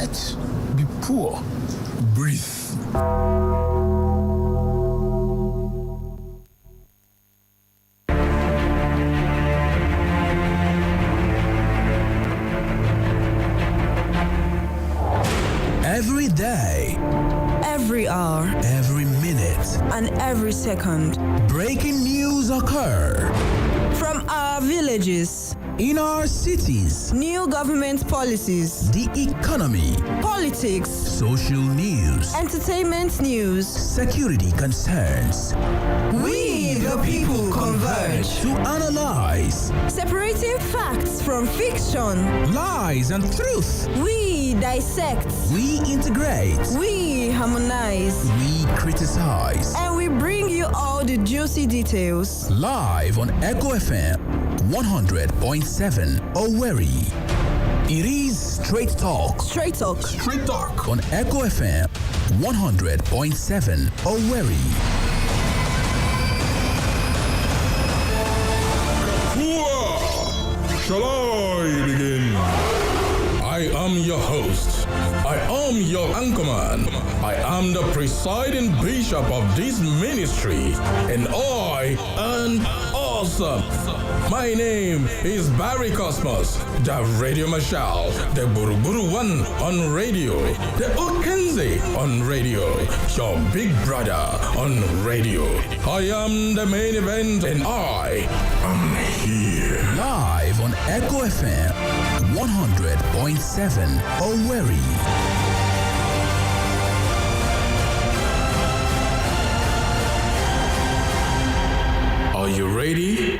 Let's be poor. Breathe. Every day, every hour, every minute, and every second, breaking news occur from our villages, in our cities, new government policies, the economy, politics, social news, entertainment news, security concerns. We the people converge to analyze, separating facts from fiction, lies and truth. We dissect, we integrate, we harmonize, we criticize, and we bring you all the juicy details. Live on Echo FM 100.7 Owerri. It is Straight Talk. Straight Talk. Straight Talk. On Echo FM 100.7 Owerri. Shall I begin? I am your host. I am your anchorman. I am the presiding bishop of this ministry. And I am awesome. My name is Barry Cosmos, the Radio Marshal, the Buruburu One on radio, the Okenze on radio, your big brother on radio. I am the main event and I am here. Live on Echo FM 100.7 Owerri. Are you ready?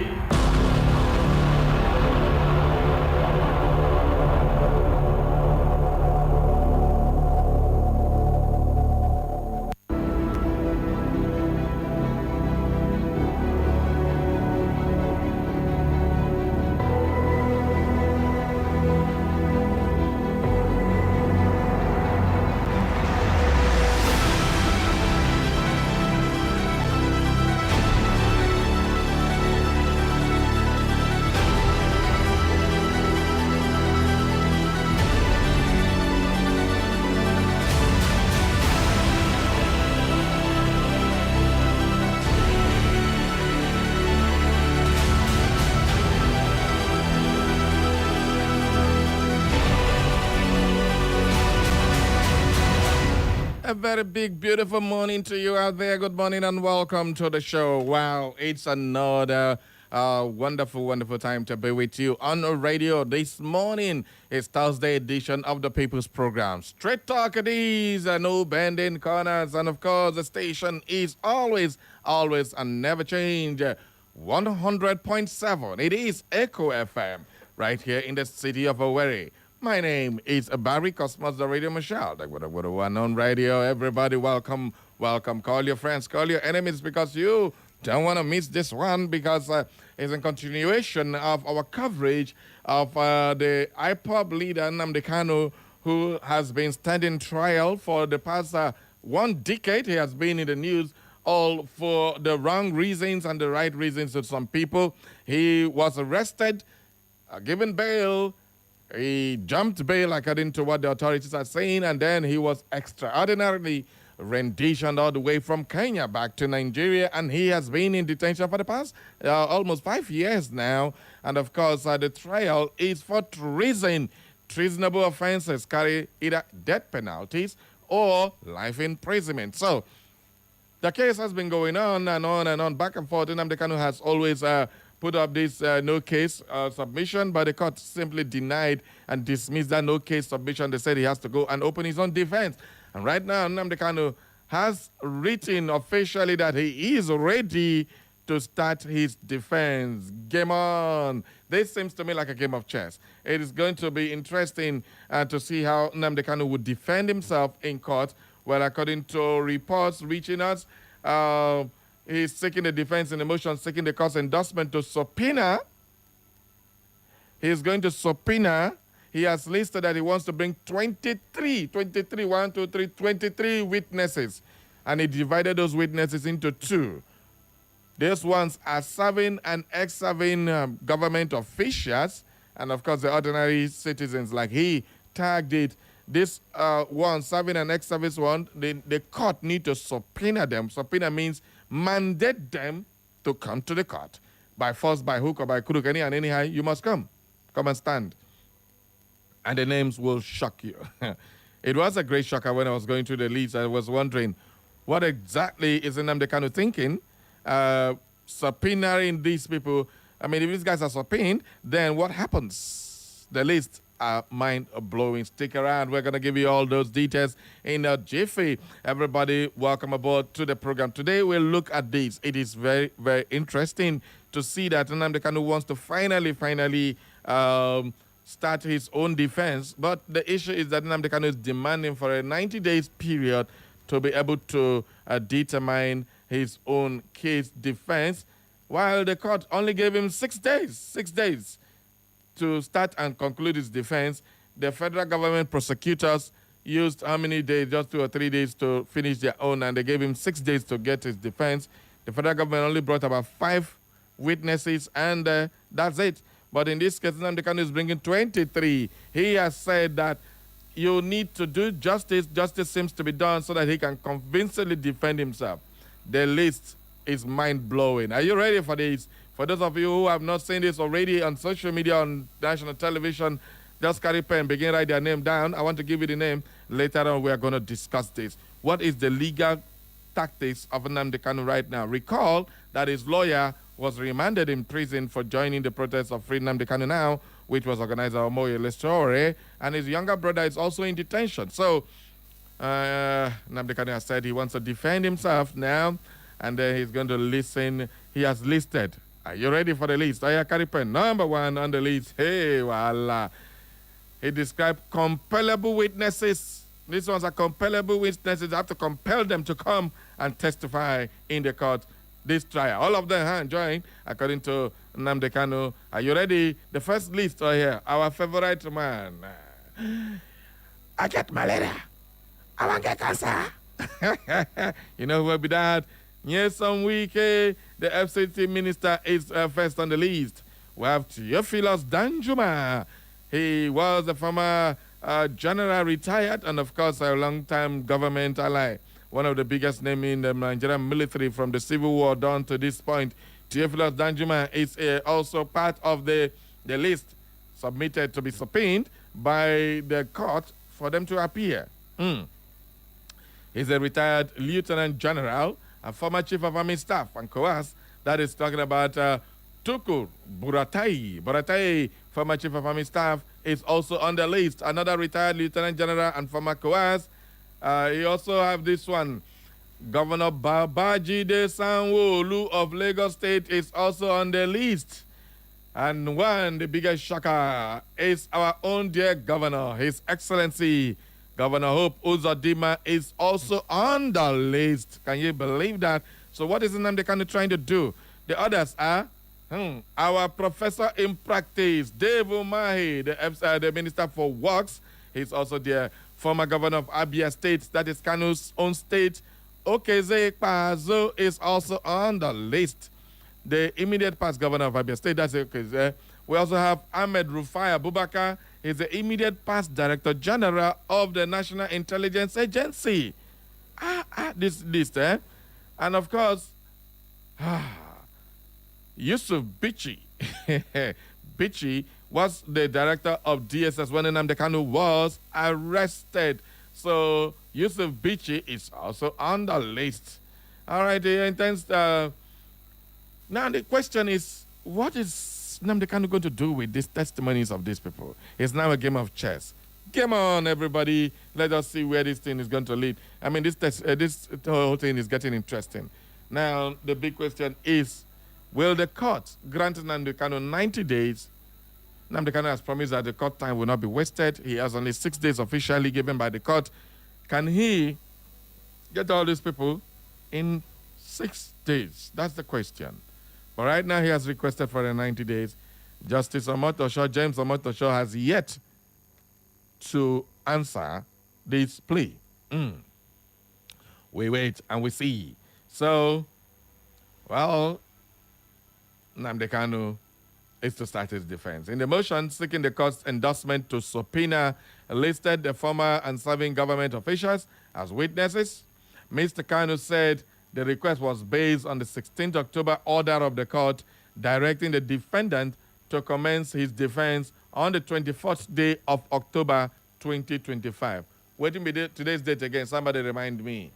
A very big, beautiful morning to you out there. Good morning and welcome to the show. Wow, it's another wonderful, wonderful time to be with you on the radio. This morning is Thursday edition of the People's Program. Straight Talk it is, no bending corners. And of course, the station is always and never change. 100.7. It is Echo FM right here in the city of Owerri. My name is Barry Cosmos, the Radio Marshal. The one on radio. Everybody, welcome. Call your friends, call your enemies, because you don't want to miss this one, because it's a continuation of our coverage of the IPOB leader, Nnamdi Kanu, who has been standing trial for the past 1 decade. He has been in the news all for the wrong reasons and the right reasons to some people. He was arrested, given bail. He jumped bail according to what the authorities are saying, and then he was extraordinarily renditioned all the way from Kenya back to Nigeria, and he has been in detention for the past almost 5 years now. And of course, the trial is for treason. Treasonable offenses carry either death penalties or life imprisonment. So the case has been going on and on, back and forth. Nnamdi Kanu has always put up this no case submission, but the court simply denied and dismissed that no case submission. They said he has to go and open his own defense. And right now, Nnamdi Kanu has written officially that he is ready to start his defense. Game on. This seems to me like a game of chess. It is going to be interesting to see how Nnamdi Kanu would defend himself in court. Well, according to reports reaching us, he's seeking the defense in the motion, seeking the court's endorsement to subpoena. He's going to subpoena. He has listed that he wants to bring 23 witnesses. And he divided those witnesses into two. These ones are serving and ex-serving government officials, and of course the ordinary citizens, like he tagged it. This one serving an ex-service warrant, the court need to subpoena them. Subpoena means mandate them to come to the court. By force, by hook, or by crook, anyhow, you must come. Come and stand. And the names will shock you. It was a great shocker when I was going through the list. I was wondering, what exactly is Nnamdi Kanu thinking? Subpoenaing these people. I mean, if these guys are subpoenaed, then what happens? The list are mind-blowing. Stick around. We're going to give you all those details in a jiffy. Everybody, welcome aboard to the program. Today, we'll look at this. It is very, very interesting to see that Nnamdi Kanu wants to finally start his own defense. But the issue is that Nnamdi Kanu is demanding for a 90 days period to be able to determine his own case defense, while the court only gave him 6 days. 6 days to start and conclude his defense. The federal government prosecutors used how many days? Just 2 or 3 days to finish their own, and they gave him 6 days to get his defense. The federal government only brought about 5 witnesses, and that's it. But in this case, Nnamdi Kanu is bringing 23. He has said that you need to do justice. Justice seems to be done so that he can convincingly defend himself. The list is mind-blowing. Are you ready for this? For those of you who have not seen this already on social media, on national television, just carry pen, begin write their name down. I want to give you the name. Later on, we are going to discuss this. What is the legal tactics of Nnamdi Kanu right now? Recall that his lawyer was remanded in prison for joining the protest of Free Nnamdi Kanu Now, which was organized by Omoyele Sowore, and his younger brother is also in detention. So, Nnamdi Kanu has said he wants to defend himself now, and then he's going to listen. He has listed. Are you ready for the list? Aya Karipen, number 1 on the list. Hey, voila. He described compellable witnesses. These ones are compellable witnesses. You have to compel them to come and testify in the court this trial. All of them join, according to Nnamdi Kanu. Are you ready? The first list right here. Our favorite man. I get malaria. I want to get cancer. You know who will be that? Yes, some week, the FCT minister is first on the list. We have Theophilus Danjuma. He was a former general, retired, and of course a long-time government ally. One of the biggest names in the Nigerian military from the Civil War down to this point. Theophilus Danjuma is also part of the list submitted to be subpoenaed by the court for them to appear. He's a retired lieutenant general, a former chief of army staff and COAS. That is talking about Tukur Buratai. Buratai, former chief of army staff, is also on the list. Another retired lieutenant general and former COAS. You also have this one. Governor Babaji De Sanwo-Olu of Lagos State is also on the list. And the biggest shocker, is our own dear governor, His Excellency Governor Hope Uzodinma, is also on the list. Can you believe that? So what is Nnamdi Kanu trying to do? The others are our professor in practice, Dave Umahi, the Minister for Works. He's also the former governor of Abia State, that is Kanu's own state. Okeze Pazo is also on the list. The immediate past governor of Abia State, that's Okeze. We also have Ahmed Rufai Abubakar. He's the immediate past Director General of the National Intelligence Agency. This list, And of course, Yusuf Bichi. Bichi was the director of DSS when Nnamdi Kanu was arrested. So Yusuf Bichi is also on the list. All right, now the question is, what is Nnamdi Kanu going to do with these testimonies of these people? It's now a game of chess. Come on, everybody. Let us see where this thing is going to lead. I mean, this whole thing is getting interesting. Now, the big question is, will the court grant Nnamdi Kanu 90 days? Nnamdi Kanu has promised that the court time will not be wasted. He has only 6 days officially given by the court. Can he get all these people in 6 days? That's the question. But right now, he has requested for the 90 days. Justice Omotosho, James Omotosho, has yet to answer this plea. We wait and we see. So, well, Nnamdi Kanu is to start his defense. In the motion seeking the court's endorsement to subpoena listed the former and serving government officials as witnesses, Mr. Kanu said the request was based on the 16th October order of the court directing the defendant to commence his defense on the 24th day of October 2025. Waiting be today's date again. Somebody remind me.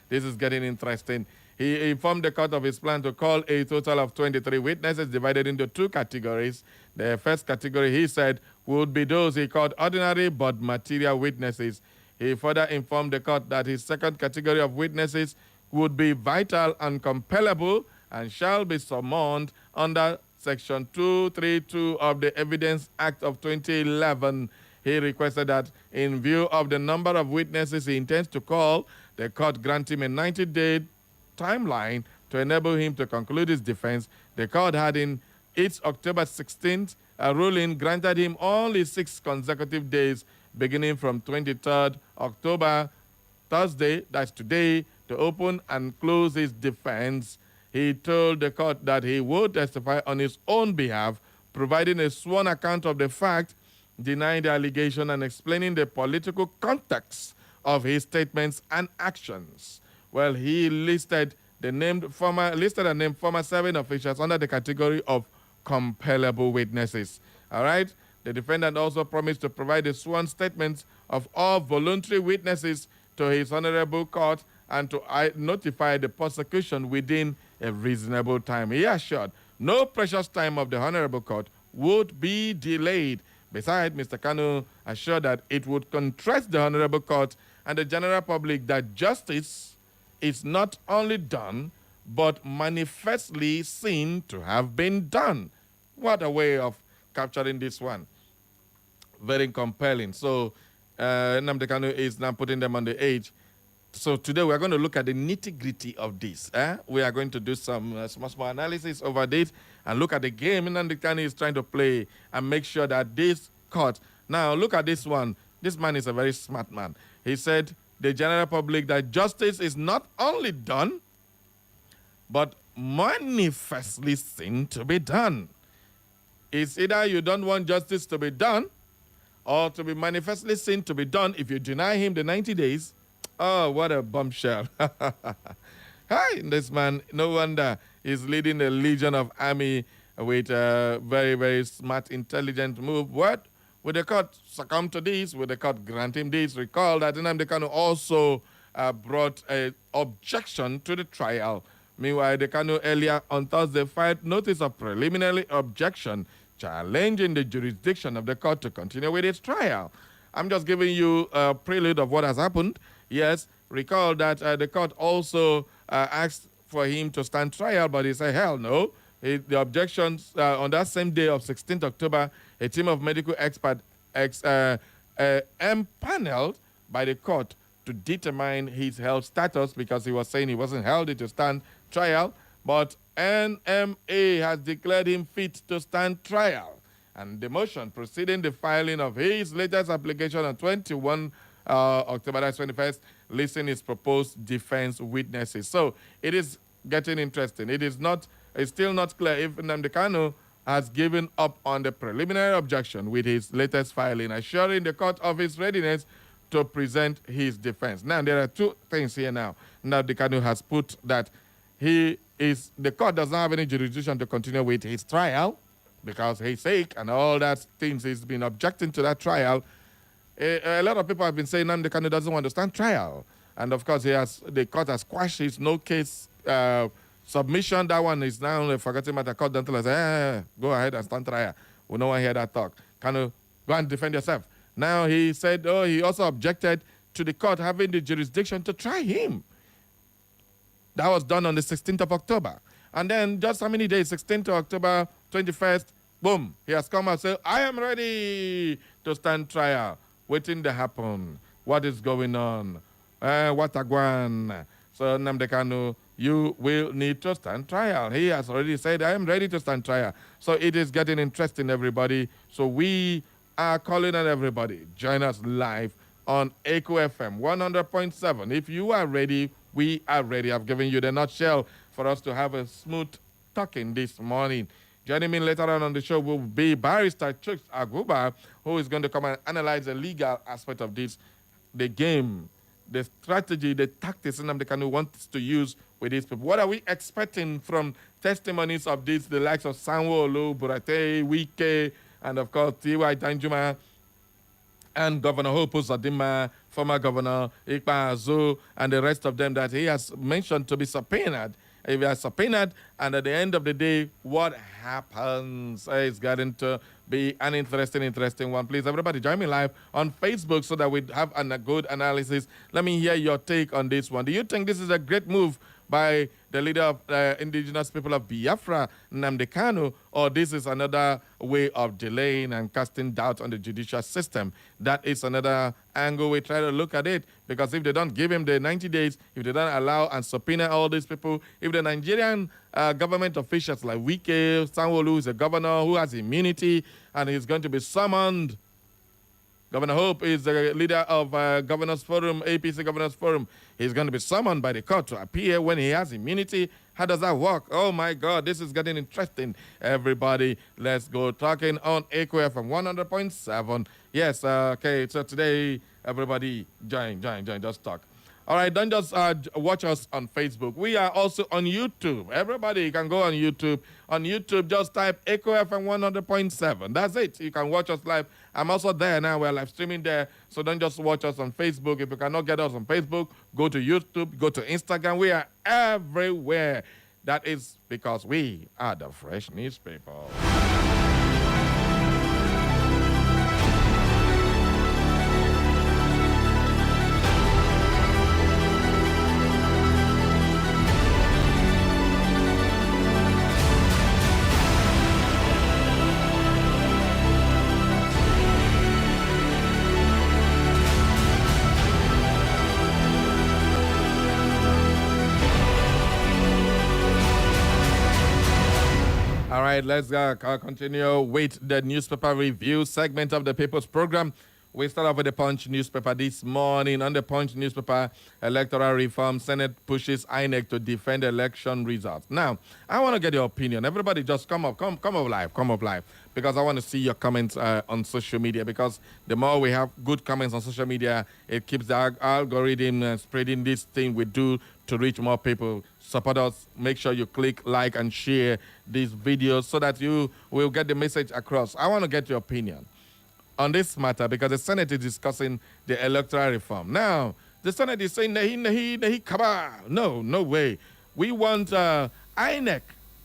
This is getting interesting. He informed the court of his plan to call a total of 23 witnesses divided into two categories. The first category, he said, would be those he called ordinary but material witnesses. He further informed the court that his second category of witnesses would be vital and compellable and shall be summoned under Section 232 of the Evidence Act of 2011. He requested that, in view of the number of witnesses he intends to call, the court grant him a 90-day timeline to enable him to conclude his defense. The court had, in its October 16th ruling, granted him only 6 consecutive days, beginning from 23rd October, Thursday, that's today, to open and close his defense. He told the court that he would testify on his own behalf, providing a sworn account of the fact, denying the allegation, and explaining the political context of his statements and actions. Well, he listed and named former serving officials under the category of compellable witnesses. All right? The defendant also promised to provide the sworn statements of all voluntary witnesses to his honorable court and to notify the prosecution within a reasonable time. He assured no precious time of the honorable court would be delayed. Besides, Mr. Kanu assured that it would contrast the honorable court and the general public that justice is not only done, but manifestly seen to have been done. What a way of capturing this one. Very compelling. So, Nnamdi Kanu is now putting them on the edge. So today we're going to look at the nitty-gritty of this. We are going to do some small analysis over this and look at the game Nnamdi Kanu is trying to play and make sure that this court... Now, look at this one. This man is a very smart man. He said, the general public, that justice is not only done, but manifestly seen to be done. It's either you don't want justice to be done or to be manifestly seen to be done. If you deny him the 90 days, oh, what a bombshell. Hi, this man, no wonder he's leading a legion of army with a very, very smart, intelligent move. What? Will the court succumb to this? Will the court grant him this? Recall that Nnamdi Kanu also brought an objection to the trial. Meanwhile, the Kanu earlier on Thursday filed notice of preliminary objection challenging the jurisdiction of the court to continue with its trial. I'm just giving you a prelude of what has happened. Yes, recall that the court also asked for him to stand trial, but he said, hell no. The objections on that same day of 16th October, a team of medical experts empaneled by the court to determine his health status, because he was saying he wasn't healthy to stand trial, but NMA has declared him fit to stand trial. And the motion preceding the filing of his latest application on 21 October 21st, listing his proposed defense witnesses. So it is getting interesting. It's still not clear if Nnamdi Kanu has given up on the preliminary objection with his latest filing, assuring the court of his readiness to present his defense. Now, there are two things here now. Nnamdi Kanu has put that the court does not have any jurisdiction to continue with his trial because he's sick and all that things. He's been objecting to that trial. A lot of people have been saying Nnamdi Kanu doesn't want to stand trial. And of course, the court has quashed his no case submission. That one is now forgetting matter. Court don't tell us, go ahead and stand trial. We don't want to hear that talk. Kanu, go and defend yourself. Now he said, he also objected to the court having the jurisdiction to try him. That was done on the 16th of October. And then just how many days, 16th of October, 21st, boom, he has come out and said, I am ready to stand trial. Waiting to happen. What is going on? What a guan. So Nnamdi Kanu, you will need to stand trial. He has already said, I am ready to stand trial. So it is getting interesting, everybody. So we are calling on everybody. Join us live on Echo FM 100.7. If you are ready, we are ready. I've given you the nutshell for us to have a smooth talking this morning. Joining me later on the show will be Barrister Chuks Aguba, who is going to come and analyze the legal aspect of this, the game, the strategy, the tactics Nnamdi Kanu wants to use with these people. What are we expecting from testimonies of this, the likes of Sanwo-Olu, Burate, Wike, and of course T.Y. Danjuma, and Governor Hope Uzodinma, former Governor Ikpa Azu, and the rest of them that he has mentioned to be subpoenaed. If they are subpoenaed, and at the end of the day, what happens? It's getting to be an interesting one. Please, everybody, join me live on Facebook so that we have a good analysis. Let me hear your take on this one. Do you think this is a great move by the leader of indigenous people of Biafra, Nnamdi Kanu, or this is another way of delaying and casting doubt on the judicial system? That is another angle we try to look at it, because if they don't give him the 90 days, if they don't allow and subpoena all these people, if the Nigerian government officials like Wike, Sanwo-Olu is a governor who has immunity and he's going to be summoned. Governor Hope is the leader of Governors Forum, APC Governors Forum. He's going to be summoned by the court to appear when he has immunity. How does that work? Oh, my God, this is getting interesting. Everybody, let's go talking on Echo from 100.7. Yes, okay, so today, everybody, join, just talk. All right, don't just watch us on Facebook. We are also on YouTube. Everybody can go on YouTube. On YouTube, just type Echo FM 100.7. That's it. You can watch us live. I'm also there now. We're live streaming there. So don't just watch us on Facebook. If you cannot get us on Facebook, go to YouTube, go to Instagram. We are everywhere. That is because we are the Fresh Newspaper. All right, let's continue with the newspaper review segment of the People's Program. We start off with the Punch newspaper this morning. On the Punch newspaper, electoral reform, Senate pushes INEC to defend election results. Now, I want to get your opinion. Everybody just come up live, because I want to see your comments on social media, because the more we have good comments on social media, it keeps the algorithm spreading this thing we do to reach more people. Support us. Make sure you click like and share these videos so that you will get the message across. I want to get your opinion on this matter, because the Senate is discussing the electoral reform. Now, the Senate is saying, nahi, kaba. No way. We want INEC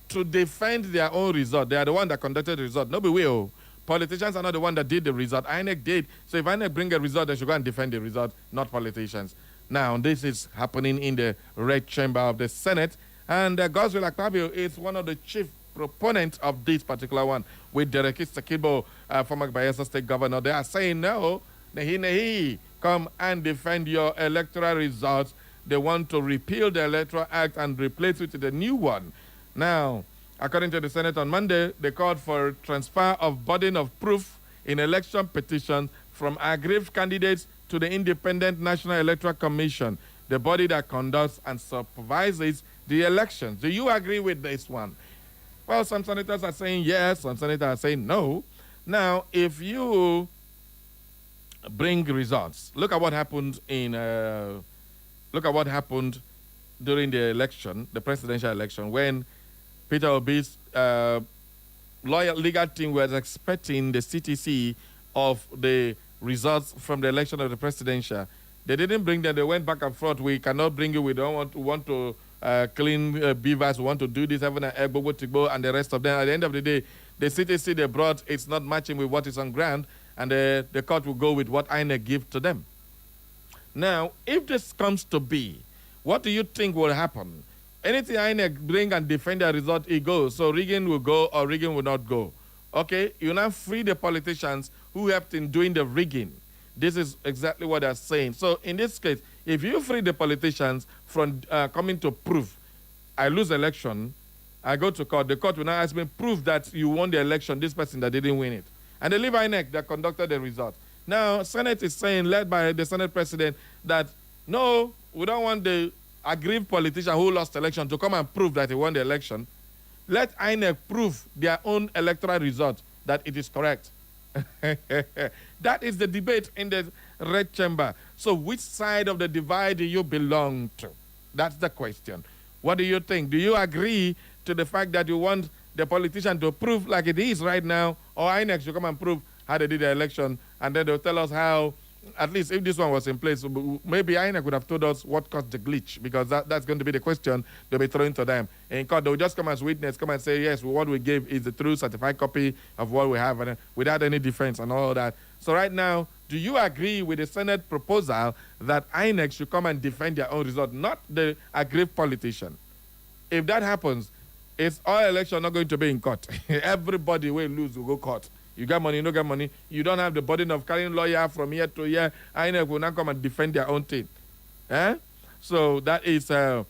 to defend their own result. They are the one that conducted the result. No, be will. Politicians are not the one that did the result. INEC did. So if INEC bring a result, they should go and defend the result, not politicians. Now, this is happening in the Red Chamber of the Senate, and Godswill Akpabio is one of the chief proponents of this particular one, with Derek Sakibo, former Bayelsa State Governor. They are saying, no, nahi, come and defend your electoral results. They want to repeal the Electoral Act and replace it with a new one. Now, according to the Senate on Monday, they called for transfer of burden of proof in election petitions from aggrieved candidates to the Independent National Electoral Commission, the body that conducts and supervises the elections. Do you agree with this one? Well, some senators are saying yes, some senators are saying no. Now, if you bring results, look at what happened during the election, the presidential election, when Peter Obi's legal team was expecting the CTC of the results from the election of the presidential. They didn't bring them. They went back and forth. We cannot bring you. We don't want to clean beavers. We want to do this, and the rest of them. At the end of the day, the CTC they brought, it's not matching with what is on ground, and the court will go with what INEC give to them. Now, if this comes to be, what do you think will happen? Anything INEC bring and defend the result, it goes. So rigging will go or rigging will not go. Okay, you now free the politicians who helped in doing the rigging. This is exactly what they're saying. So in this case, if you free the politicians from coming to prove, I lose election, I go to court, the court will now ask me, prove that you won the election, this person that didn't win it. And they leave INEC that conducted the result. Now, Senate is saying, led by the Senate President, that no, we don't want the aggrieved politician who lost election to come and prove that he won the election. Let INEC prove their own electoral result that it is correct. That is the debate in the red chamber. So which side of the divide do you belong to? That's the question. What do you think? Do you agree to the fact that you want the politician to prove like it is right now, or INEC should come and prove how they did the election, and then they'll tell us how, at least if this one was in place, maybe INEC would have told us what caused the glitch, because that's going to be the question they'll be throwing to them. In court, they'll just come as witness, come and say, yes, what we gave is the true certified copy of what we have, and without any defense and all that. So right now, do you agree with the Senate proposal that INEC should come and defend their own result, not the aggrieved politician? If that happens, it's all election not going to be in court. Everybody will lose, will go court. You got money, you don't get money. You don't have the burden of carrying lawyer from here to here. INEC will not come and defend their own thing. Eh? So that is the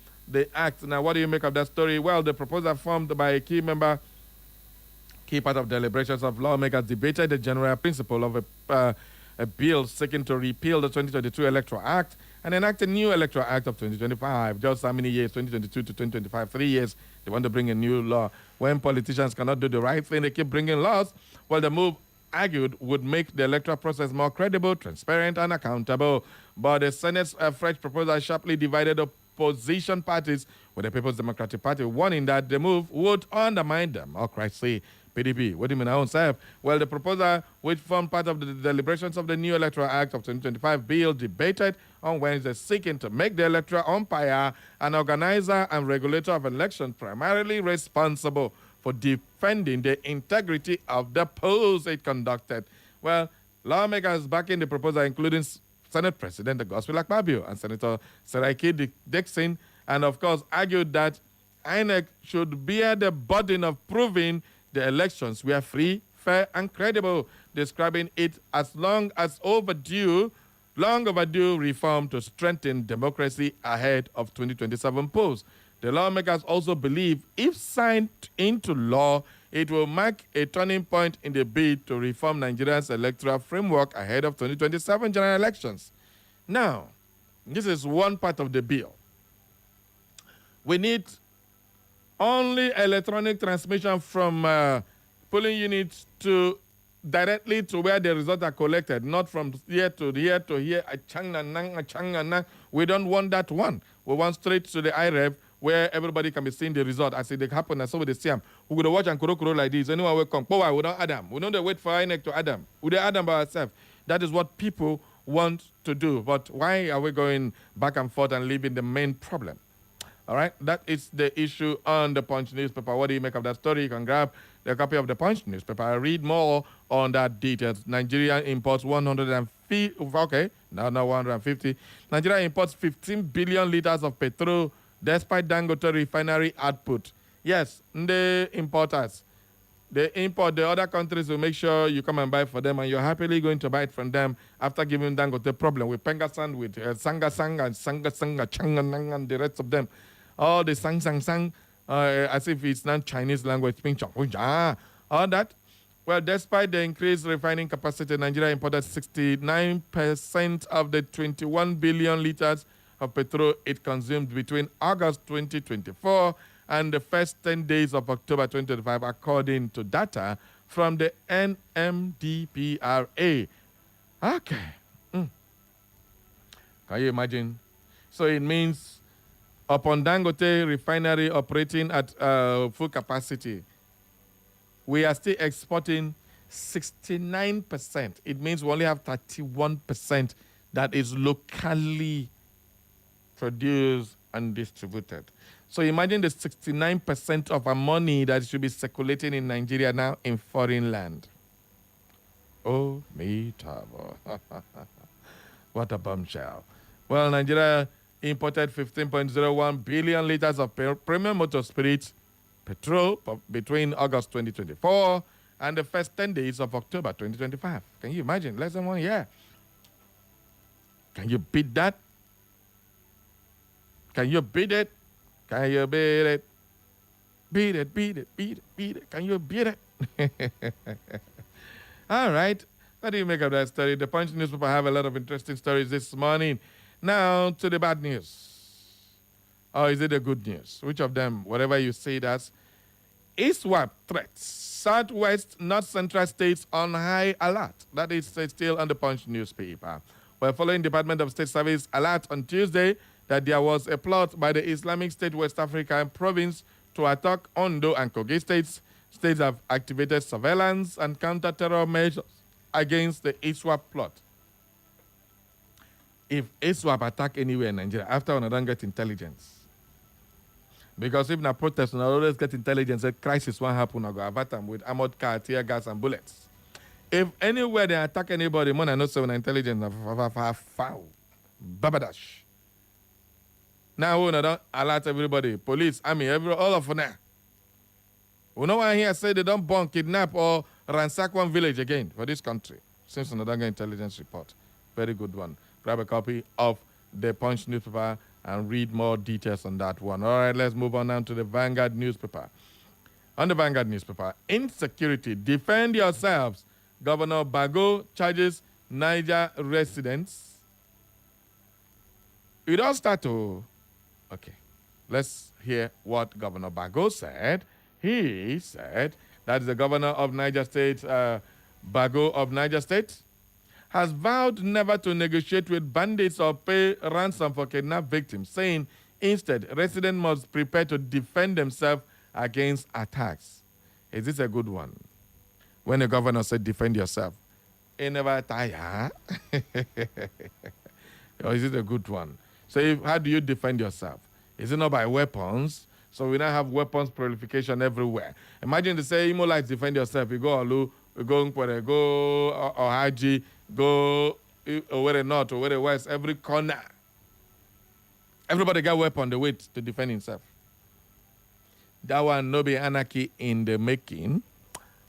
act. Now, what do you make of that story? Well, the proposal formed by a key part of deliberations of lawmakers debated the general principle of a bill seeking to repeal the 2022 Electoral Act and enact a new Electoral Act of 2025. Just how many years? 2022 to 2025, 3 years. They want to bring a new law. When politicians cannot do the right thing, they keep bringing laws. Well, the move, argued, would make the electoral process more credible, transparent, and accountable. But the Senate's fresh proposal sharply divided opposition parties, with the People's Democratic Party warning that the move would undermine them. Oh, Christ, say, PDP, what do you mean, I own self? Well, the proposal, which formed part of the deliberations of the new Electoral Act of 2025 bill, debated on Wednesday, seeking to make the electoral umpire an organizer and regulator of elections primarily responsible for defending the integrity of the polls it conducted. Well, lawmakers backing the proposal, including Senate President Godswill Akpabio and Senator Seraiki Dixon, and of course argued that INEC should bear the burden of proving the elections were free, fair, and credible, describing it as long overdue reform to strengthen democracy ahead of 2027 polls. The lawmakers also believe if signed into law, it will mark a turning point in the bid to reform Nigeria's electoral framework ahead of 2027 general elections. Now, this is one part of the bill. We need only electronic transmission from polling units to directly to where the results are collected, not from here to here to here. We don't want that one. We want straight to the IREV where everybody can be seeing the result as it happen and so we see them. We could watch and kuro like this. Anyone will come. We don't add them. We don't wait for INEC to add them. We don't add them by ourselves. That is what people want to do. But why are we going back and forth and leaving the main problem? All right, that is the issue on the Punch newspaper. What do you make of that story? You can grab the copy of the Punch newspaper. I read more on that details. Nigeria imports 150. Okay, now 150. Nigeria imports 15 billion liters of petrol despite Dangote refinery output. Yes, the importers. They import, the other countries will make sure you come and buy for them, and you're happily going to buy it from them after giving Dangote the problem with Pengasang, with Sangasang, and Sangasanga, Changanang, and the rest of them. All the sang, as if it's not Chinese language, all that. Well, despite the increased refining capacity, Nigeria imported 69% of the 21 billion liters of petrol it consumed between August 2024 and the first 10 days of October 2025, according to data from the NMDPRA. Okay. Can you imagine? So it means upon Dangote refinery operating at full capacity, we are still exporting 69%. It means we only have 31% that is locally produced and distributed. So imagine the 69% of our money that should be circulating in Nigeria now in foreign land. Oh, me tabo. What a bombshell. Well, Nigeria imported 15.01 billion liters of premium motor spirits, petrol, between August 2024 and the first 10 days of October 2025. Can you imagine? Less than 1 year. Can you beat that? Can you beat it? Can you beat it? Beat it, beat it, beat it, beat it. Can you beat it? All right. What do you make of that story? The Punch newspaper have a lot of interesting stories this morning. Now to the bad news. Or is it the good news? Which of them, whatever you say it as, ISWAP threats. Southwest, North Central states on high alert. That is still on the Punch newspaper. Well, following Department of State Service alert on Tuesday that there was a plot by the Islamic State West African province to attack Ondo and Kogi states, states have activated surveillance and counter-terror measures against the ISWAP plot. If ISWAP attack anywhere in Nigeria, after one don't get intelligence, because if na protest, one always get intelligence, a crisis won't happen, I go avert them with armored car, tear gas, and bullets. If anywhere they attack anybody, more than not so intelligence, foul, babadash. Now we don't alert everybody, police, army, all of them now. We know why here say they don't bomb, kidnap, or ransack one village again for this country. Since another intelligence report, very good one. Grab a copy of the Punch newspaper and read more details on that one. All right, let's move on now to the Vanguard newspaper. On the Vanguard newspaper, insecurity, defend yourselves. Governor Bago charges Niger residents. It all start to... Okay, let's hear what Governor Bago said. He said that the governor of Niger State, Bago of Niger State, has vowed never to negotiate with bandits or pay ransom for kidnapped victims, saying instead residents must prepare to defend themselves against attacks. Is this a good one? When the governor said defend yourself, he never tire. Or is it a good one? So how do you defend yourself? Is it not by weapons? So we now have weapons proliferation everywhere. Imagine they say, Imolites, defend yourself. You go Olu, you go Nkwere, go Ohaji, go Owerri North, Owerri West, every corner. Everybody got weapon, they wait to defend himself. That one no be anarchy in the making.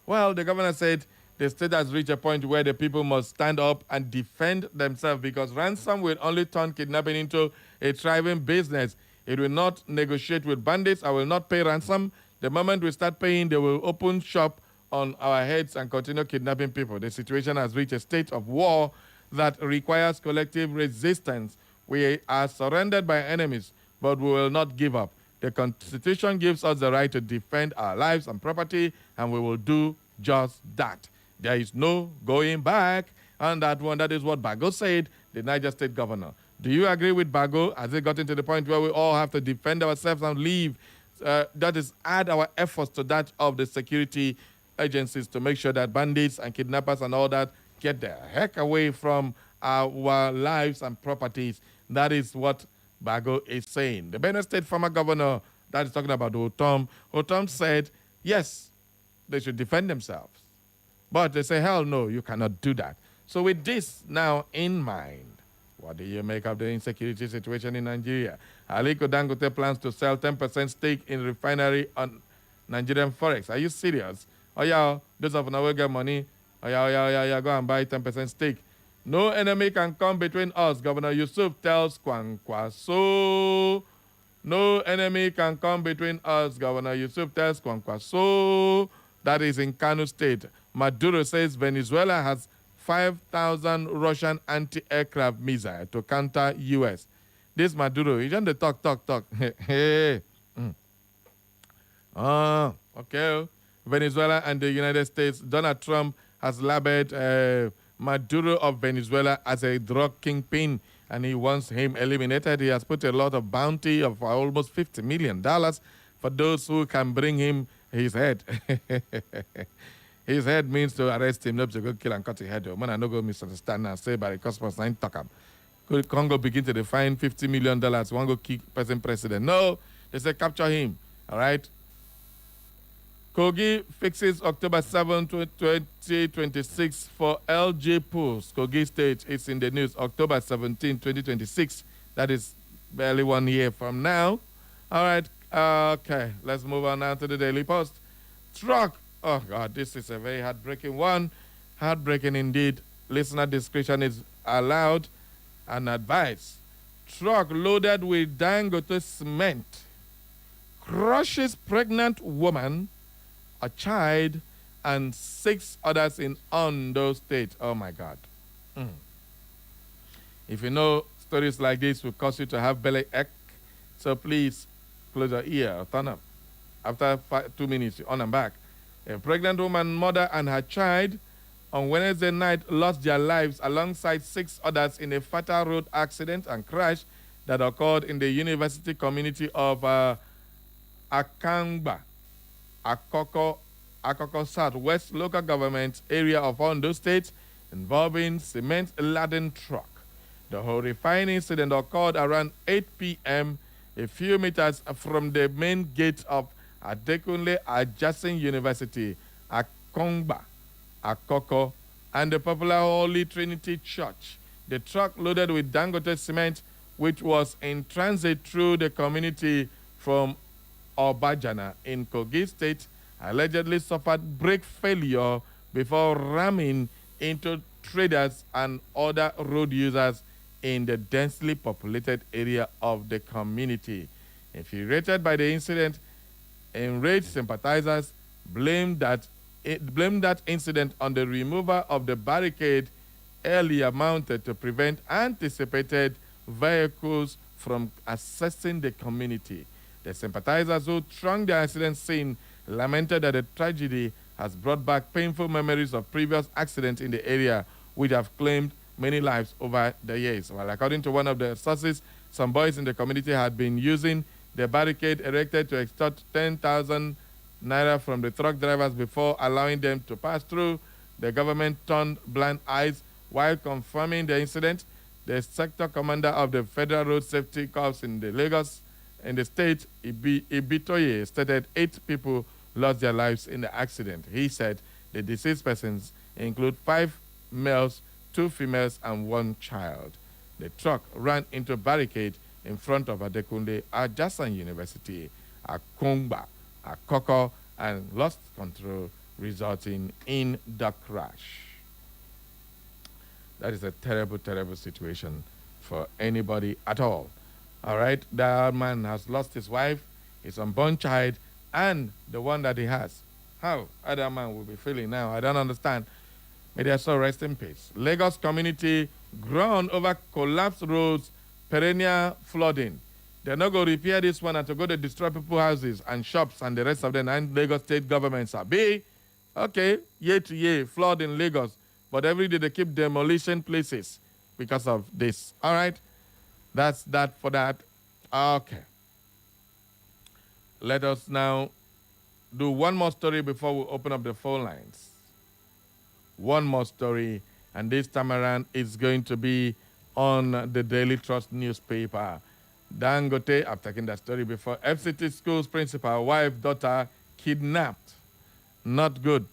Well, the governor said the state has reached a point where the people must stand up and defend themselves because ransom will only turn kidnapping into a thriving business. It will not negotiate with bandits. I will not pay ransom. The moment we start paying, they will open shop on our heads and continue kidnapping people. The situation has reached a state of war that requires collective resistance. We are surrounded by enemies, but we will not give up. The Constitution gives us the right to defend our lives and property, and we will do just that. There is no going back on that one. That is what Bago said, the Niger State governor. Do you agree with Bago? Has it gotten to the point where we all have to defend ourselves and leave? That is, add our efforts to that of the security agencies to make sure that bandits and kidnappers and all that get the heck away from our lives and properties. That is what Bago is saying. The Benue State former governor that is talking about Otom said, yes, they should defend themselves. But they say, hell no, you cannot do that. So with this now in mind, what do you make of the insecurity situation in Nigeria? Aliko Dangote plans to sell 10% stake in refinery on Nigerian forex. Are you serious? Oh yeah, those of us get money. Oh yeah, go and buy 10% stake. No enemy can come between us, Governor Yusuf tells Kwankwaso. No enemy can come between us, Governor Yusuf tells Kwankwaso. That is in Kanu State. Maduro says Venezuela has 5,000 Russian anti-aircraft missiles to counter U.S. This Maduro, he just talk. Hey. Okay. Venezuela and the United States. Donald Trump has labeled Maduro of Venezuela as a drug kingpin, and he wants him eliminated. He has put a lot of bounty of almost $50 million for those who can bring him his head. His head means to arrest him, not to go kill and cut his head. Man, I no go misunderstand and say by the cosmos, I ain't talk him. Could Congo begin to define $50 million? One go kick president. No, they say capture him. All right. Kogi fixes October 7, 2026 for LG Pools. Kogi State is in the news. October 17, 2026. That is barely 1 year from now. All right. Okay. Let's move on now to the Daily Post. Truck. Oh, God, this is a very heartbreaking one. Heartbreaking indeed. Listener discretion is allowed and advised. Truck loaded with Dangote cement crushes pregnant woman, a child, and 6 others in Ondo State. Oh, my God. If you know stories like this will cause you to have belly ache, so please close your ear or turn up. after 2 minutes, on and back. A pregnant woman, mother, and her child on Wednesday night lost their lives alongside 6 others in a fatal road accident and crash that occurred in the university community of Akangba, Akoko Southwest local government area of Ondo State, involving cement-laden truck. The horrifying incident occurred around 8 p.m., a few meters from the main gate of Adekunle adjacent University, Akongba, Akoko, and the popular Holy Trinity Church. The truck loaded with Dangote cement, which was in transit through the community from Obajana in Kogi State, allegedly suffered brake failure before ramming into traders and other road users in the densely populated area of the community. Infuriated by the incident, enraged sympathizers blamed that incident on the removal of the barricade earlier mounted to prevent anticipated vehicles from accessing the community. The sympathizers who thronged the incident scene lamented that the tragedy has brought back painful memories of previous accidents in the area, which have claimed many lives over the years. Well, according to one of the sources, some boys in the community had been using the barricade erected to extort 10,000 naira from the truck drivers before allowing them to pass through. The government turned blind eyes while confirming the incident. The sector commander of the Federal Road Safety Corps in the state, Ibitoye, stated 8 people lost their lives in the accident. He said the deceased persons include 5 males, 2 females, and 1 child. The truck ran into a barricade in front of Adekunle adjacent University, Akongba, Akoko, and lost control, resulting in the crash. That is a terrible, terrible situation for anybody at all. All right, that man has lost his wife, his unborn child, and the one that he has. How other man will be feeling now, I don't understand. May their soul rest in peace. Lagos community groan over collapsed roads, perennial flooding. They're not going to repair this one and to go to destroy people's houses and shops and the rest of the 9 Lagos state governments are big. Okay, year to year, flood in Lagos. But every day they keep demolition places because of this. All right, that's that for that. Okay. Let us now do one more story before we open up the phone lines. One more story, and this time around it's going to be on the Daily Trust newspaper. Dangote, I've taken that story before. FCT school's principal, wife, daughter kidnapped. Not good.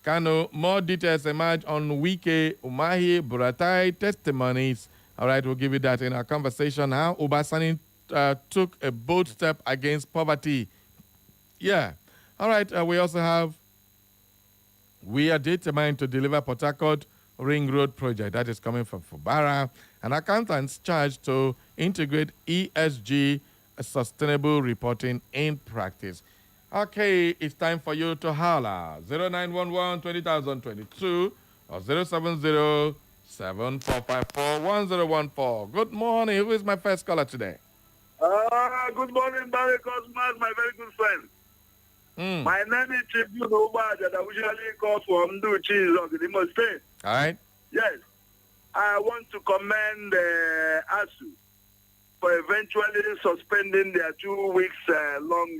Kanu, more details emerge on Wike, Umahi, Buratai testimonies. All right, we'll give you that in our conversation. How Ubasani took a bold step against poverty. Yeah. All right, we also have, we are determined to deliver Port Harcourt Ring Road project. That is coming from Fubara. And accountants charged to integrate ESG sustainable reporting in practice. Okay, it's time for you to holla. 0911-2022 or 070-7454-1014. Good morning. Who is my first caller today? Good morning, Barry Cosmas, my very good friend. My name is Chief Yudoba, that I usually call for Mdu Cheese of the Imo State. All right. Yes. I want to commend ASU for eventually suspending their 2 weeks long,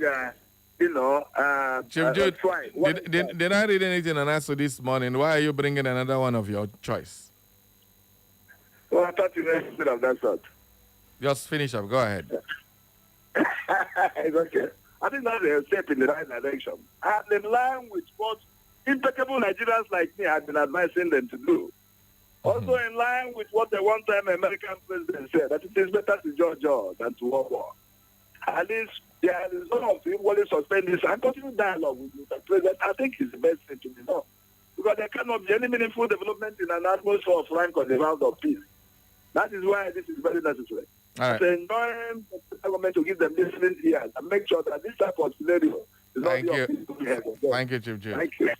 Chief Jude, try. did I read anything on ASU this morning? Why are you bringing another one of your choice? Well, I thought you were instead of that sort. Just finish up. Go ahead. It's okay. I think that's a step in the right direction. And in line with what impeccable Nigerians like me have been advising them to do. Also in line with what the one-time American president said, that it is better to judge than to war. At least there is one of him willing to suspend this and continue dialogue with Mr. President. I think it's the best thing to be done. Because there cannot be any meaningful development in an atmosphere of rank on the ground of peace. That is why this is very necessary. All right. So enjoying the government to give them listening ears and make sure that this type of scenario is Thank not you. Thank you, Chief Jude. Thank you.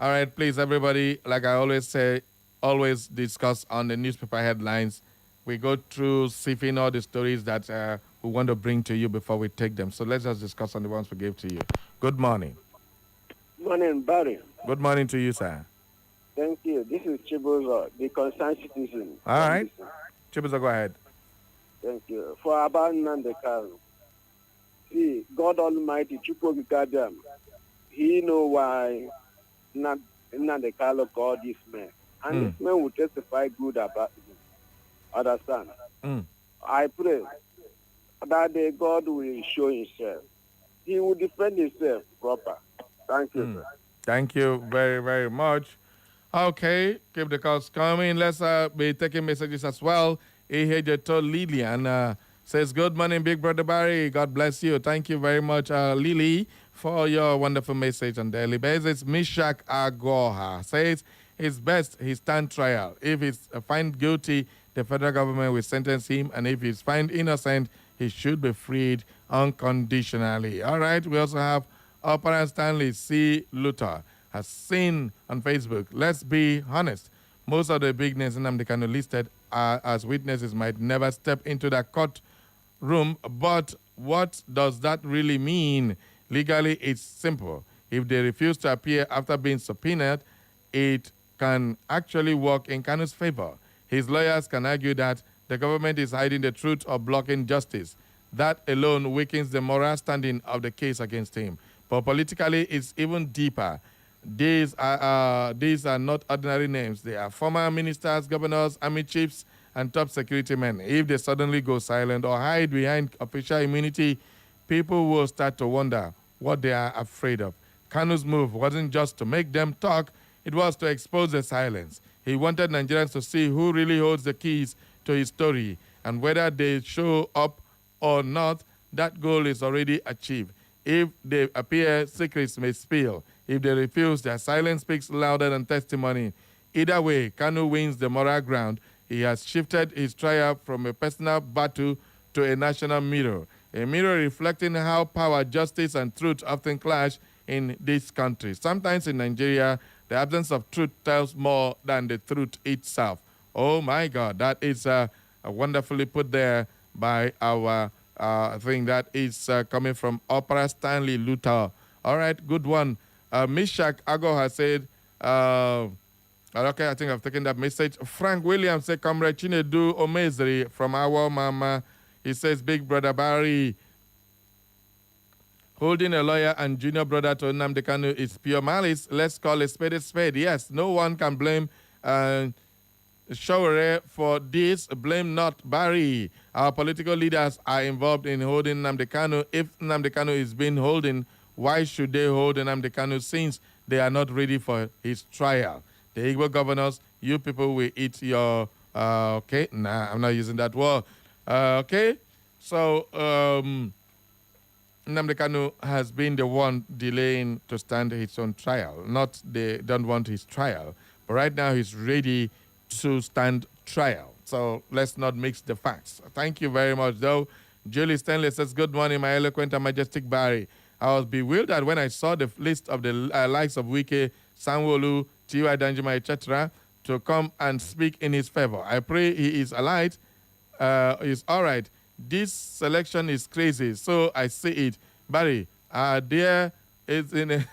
All right, please, everybody, like I always say, always discuss on the newspaper headlines. We go through sifting all the stories that we want to bring to you before we take them. So let's just discuss on the ones we gave to you. Good morning. Morning, Barry. Good morning to you, sir. Thank you. This is Chibuzo, the concerned citizen. All right. Chibuzo, go ahead. Thank you. For about Nnamdi Kanu. See, God Almighty, Chukwu Gikadam, He know why Nnamdi Kanu called this man. And this man will testify good about him. Understand? I pray that day God will show himself. He will defend himself proper. Thank you, sir. Thank you very, very much. Okay, keep the calls coming. Let's be taking messages as well. Told Lillian says, good morning, Big Brother Barry. God bless you. Thank you very much, Lily, for your wonderful message on daily basis. Mishak Agoha says, it's best he stand trial. If he's found guilty, the federal government will sentence him, and if he's found innocent, he should be freed unconditionally. All right, we also have Opera Stanley C. Luther has seen on Facebook. Let's be honest. Most of the big names in Nnamdi Kanu listed as witnesses might never step into that courtroom, but what does that really mean? Legally, it's simple. If they refuse to appear after being subpoenaed, it can actually work in Kanu's favor. His lawyers can argue that the government is hiding the truth or blocking justice. That alone weakens the moral standing of the case against him. But politically, it's even deeper. These are not ordinary names. They are former ministers, governors, army chiefs, and top security men. If they suddenly go silent or hide behind official immunity, people will start to wonder what they are afraid of. Kanu's move wasn't just to make them talk, it was to expose the silence. He wanted Nigerians to see who really holds the keys to his story, and whether they show up or not, that goal is already achieved. If they appear, secrets may spill. If they refuse, their silence speaks louder than testimony. Either way, Kanu wins the moral ground. He has shifted his triumph from a personal battle to a national mirror, a mirror reflecting how power, justice, and truth often clash in this country. Sometimes in Nigeria, the absence of truth tells more than the truth itself. Oh my God, that is wonderfully put there by our thing that is coming from Opera Stanley Luther. All right, good one. Mishak Ago has said, okay, I think I've taken that message. Frank Williams said, Comrade Chinedu Omezri from our mama. He says, Big Brother Barry, holding a lawyer and junior brother to Nnamdi Kanu is pure malice. Let's call a spade a spade. Yes, no one can blame Showere for this. Blame not Barry. Our political leaders are involved in holding Nnamdi Kanu. If Nnamdi Kanu is being holding, why should they hold Nnamdi Kanu since they are not ready for his trial? The Igbo governors, you people will eat your... okay, nah, I'm not using that word. Okay, so Nnamdi Kanu has been the one delaying to stand his own trial. Not they don't want his trial, but right now he's ready to stand trial. So let's not mix the facts. Thank you very much, though. Julie Stanley says, good morning, my eloquent and majestic Barry. I was bewildered when I saw the list of the likes of Wike, Sanwo-Olu, T.Y. Danjuma, etc., to come and speak in his favor. I pray he is alive. He's all right. This selection is crazy, so I see it. Barry, there is in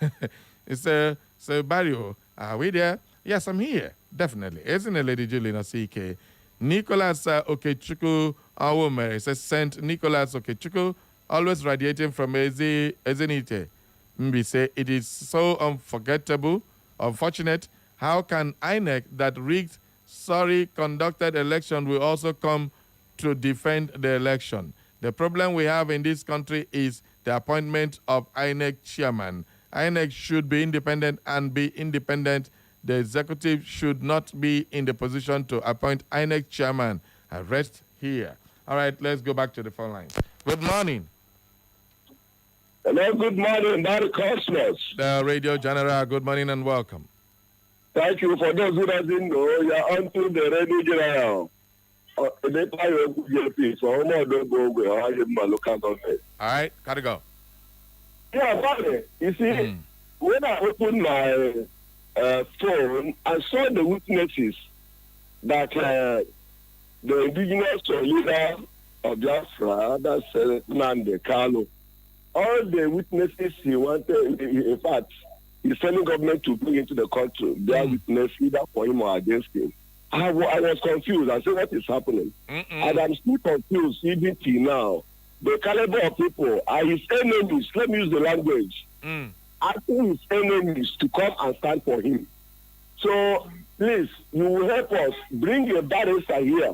it's a so Barry, are we there? Yes, I'm here. Definitely. Isn't it, Lady Juliana CK? Nicholas Okechukwu Awomere says, Saint Nicholas Okechukwu, always radiating from Ezenite. Mbi say, it is so unforgettable, unfortunate. How can INEC that rigged, conducted election will also come to defend the election? The problem we have in this country is the appointment of INEC chairman. INEC should be independent and be independent. The executive should not be in the position to appoint INEC chairman. I rest here. All right, let's go back to the phone line. Good morning. Hello, good morning, Barry Cosmos. The Radio General, good morning and welcome. Thank you for those who doesn't know. You're onto the Radio General. All right, gotta go. Yeah, Barry, you see, when I opened my phone, I saw the witnesses that the indigenous leader of Biafra, that's Nnamdi Kanu. All the witnesses he wanted, in fact, he's telling government to bring into the country their witness either for him or against him. I was confused. I said, what is happening? And I'm still confused even till now. The caliber of people are his enemies. Let me use the language. Asking his enemies to come and stand for him. So, please, you will help us bring a barrister here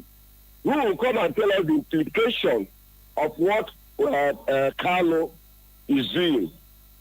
who will come and tell us the implication of what Carlo is doing.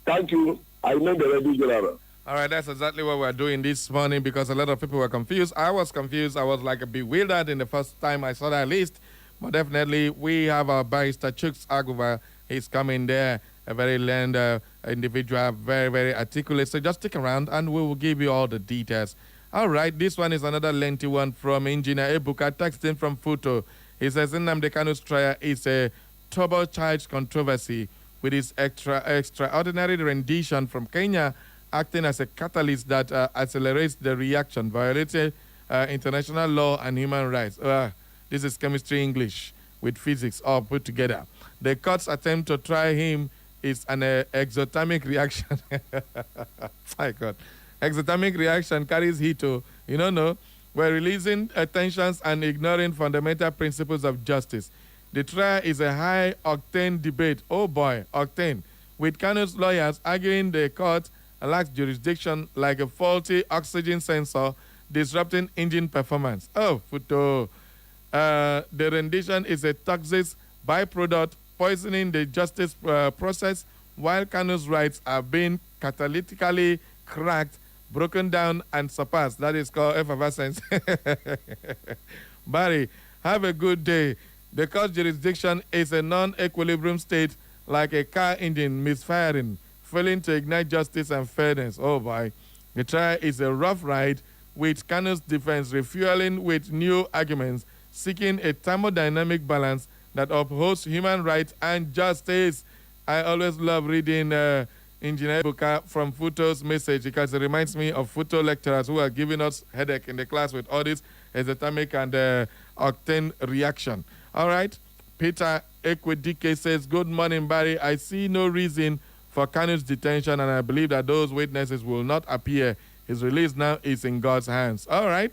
Thank you. I know the Rebel General. All right, that's exactly what we're doing this morning because a lot of people were confused. I was confused. I was like bewildered in the first time I saw that list. But definitely, we have our barrister, Chuks Aguva. He's coming there, a very learned individual, very, very articulate. So just stick around and we will give you all the details. All right, this one is another lengthy one from Engineer Ebuka, texting from Futo. He says, Nnamdi Kanu's trial is a turbocharged controversy with his extraordinary rendition from Kenya acting as a catalyst that accelerates the reaction, violating international law and human rights. This is chemistry English with physics all put together. The court's attempt to try him is an exothermic reaction. My God. Exothermic reaction carries heat to, we're releasing tensions and ignoring fundamental principles of justice. The trial is a high-octane debate, oh boy, octane, with Kanu's lawyers arguing the court lacks jurisdiction like a faulty oxygen sensor disrupting engine performance. Oh, Futo. The rendition is a toxic byproduct poisoning the justice process while Kanu's rights are being catalytically cracked, broken down, and surpassed. That is called effervescence. Barry, have a good day. The court jurisdiction is a non-equilibrium state like a car engine misfiring, failing to ignite justice and fairness. Oh boy. The trial is a rough ride with Kanu's defense refueling with new arguments, seeking a thermodynamic balance that upholds human rights and justice. I always love reading Engineer Buka from Futo's message because it reminds me of Futo lecturers who are giving us headache in the class with all this exothermic and octane reaction. All right. Peter Ekwedike says, good morning, Barry. I see no reason for Kanu's detention, and I believe that those witnesses will not appear. His release now is in God's hands. All right.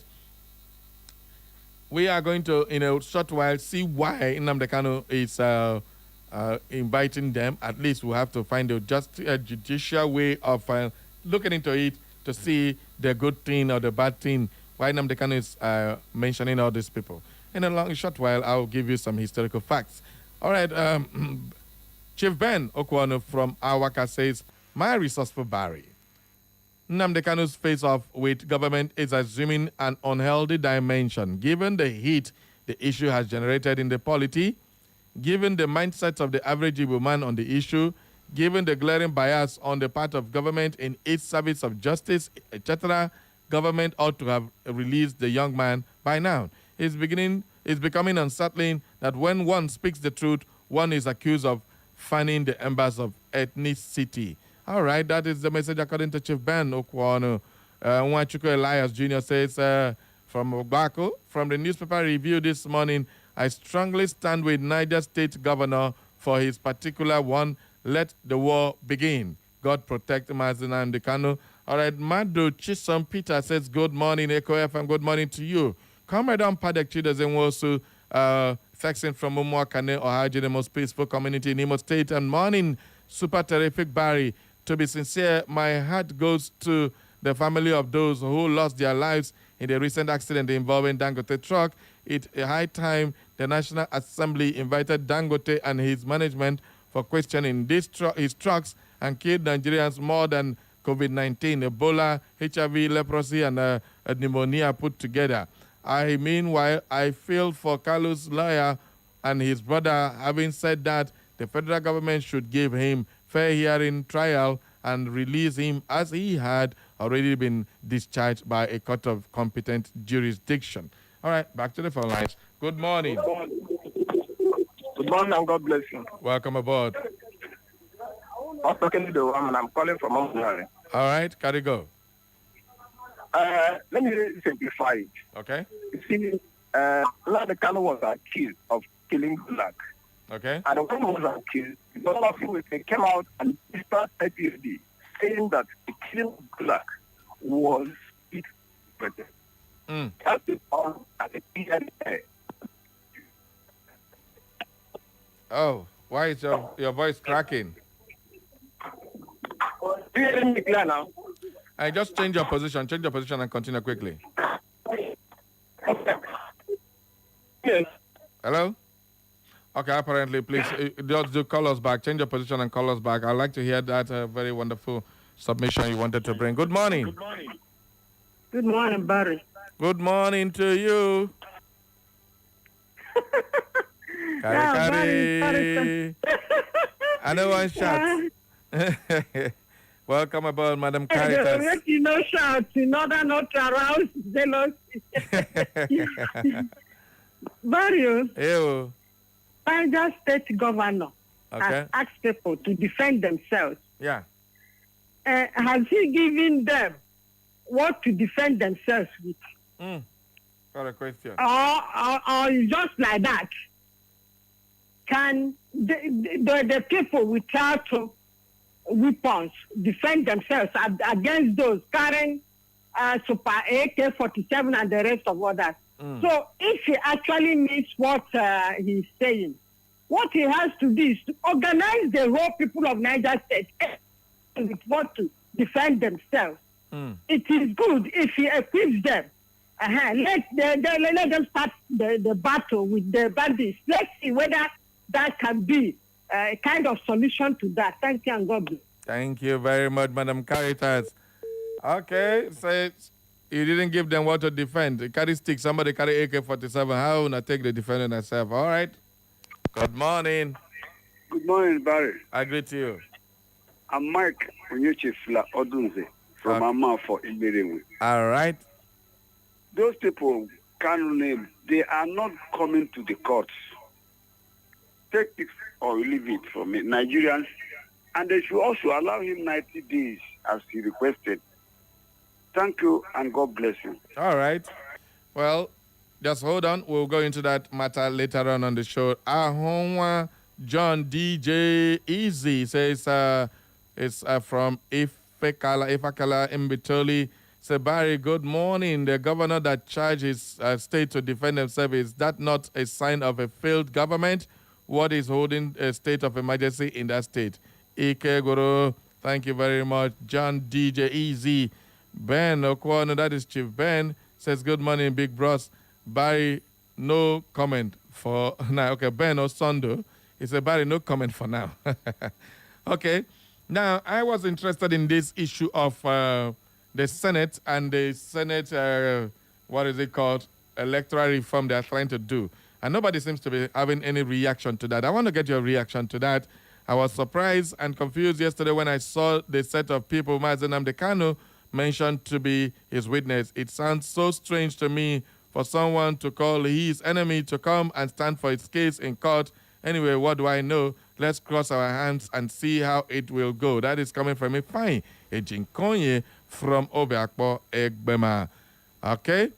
We are going to, in a short while, see why Nnamdi Kanu is inviting them. At least we have to find a judicial way of looking into it to see the good thing or the bad thing. Why Nnamdi Kanu is mentioning all these people. In a short while, I'll give you some historical facts. All right. Chief Ben Okwano from Awaka says, my resourceful Barry. Nnamdi Kanu's face-off with government is assuming an unhealthy dimension, given the heat the issue has generated in the polity, given the mindset of the average Igbo man on the issue, given the glaring bias on the part of government in its service of justice, etc., government ought to have released the young man by now. It's becoming unsettling that when one speaks the truth, one is accused of fanning the embers of ethnicity. All right, that is the message according to Chief Ben Okwano. Nwachuku Elias Jr. says from Ogbako, from the newspaper review this morning, I strongly stand with Niger State Governor for his particular one. Let the war begin. God protect Nnamdi Kanu. All right, Madu Chisom Peter says, good morning, Echo FM. Good morning to you. Comrade Padek Chidozenwosu, faxing from Umuakane, Ohaji, the most peaceful community in Imo State. And morning, super terrific Barry. To be sincere, my heart goes to the family of those who lost their lives in the recent accident involving Dangote truck. It's a high time the National Assembly invited Dangote and his management for questioning his trucks and killed Nigerians more than COVID-19, Ebola, HIV, leprosy, and pneumonia put together. Meanwhile, I feel for Carlos' lawyer and his brother, having said that the federal government should give him fair hearing trial and release him as he had already been discharged by a court of competent jurisdiction. All right, back to the phone lines. Good morning. Good morning and God bless you. Welcome aboard. I was talking to the woman. I'm calling from Montreal. All right, gotta go. Let me simplify it. Okay. You see, Nnamdi Kanu was accused of killing Gulak. Okay. And when he was accused, the other people came out and started PhD, saying that the killing of Gulak was it. That's the power at the PhD. Oh, why is your voice cracking? Do you hear me clear now? I just change your position and continue quickly. Yes. Hello? Okay, apparently, please, just do call us back. Change your position and call us back. I'd like to hear that very wonderful submission you wanted to bring. Good morning. Good morning. Good morning, Barry. Good morning to you. Kari. I know one shot. Welcome aboard, Madam Caritas. Let you know shout in order not to arouse jealousy. Barry, Ew. Niger State Governor has asked people to defend themselves. Yeah. Has he given them what to defend themselves with? Got a question. Or just like that? Can the people without weapons defend themselves against those carrying Super AK-47 and the rest of others? So if he actually means what he's saying, what he has to do is to organize the whole people of Niger State with what to defend themselves. It is good if he equips them. Let them start the battle with the bandits. Let's see whether that can be a kind of solution to that. Thank you and God bless. Thank you very much, Madam Caritas. Okay, so you didn't give them what to defend. They carry stick, somebody carry AK-47. How will I take the defending themselves? All right. Good morning. Good morning, Barry. I greet you. I'm Mike Onyechefula Odunze from Amma for Iberewe. All right. Those people, Kanu name, they are not coming to the courts. Take it or leave it from me, Nigerians. And they should also allow him 90 days as he requested. Thank you and God bless you. All right. Well, just hold on. We'll go into that matter later on the show. Ahonwa John DJ Easy says it's from Ifakala Mbitoli. Say, Barry, good morning. The governor that charges state to defend themselves, is that not a sign of a failed government? What is holding a state of emergency in that state? Ike Guru, thank you very much. John DJ Easy. Ben Okwono, that is Chief Ben, says, good morning, Big Bros. Barry, no comment for now. Okay, Ben Osondo. He said, Barry, no comment for now. Okay. Now, I was interested in this issue of the Senate and the Senate, what is it called, electoral reform they are trying to do. And nobody seems to be having any reaction to that. I want to get your reaction to that. I was surprised and confused yesterday when I saw the set of people Nnamdi Kanu mentioned to be his witness. It sounds so strange to me for someone to call his enemy to come and stand for his case in court. Anyway, what do I know? Let's cross our hands and see how it will go. That is coming from a fine Ejinkonye from Obiakpo Egbema. Okay?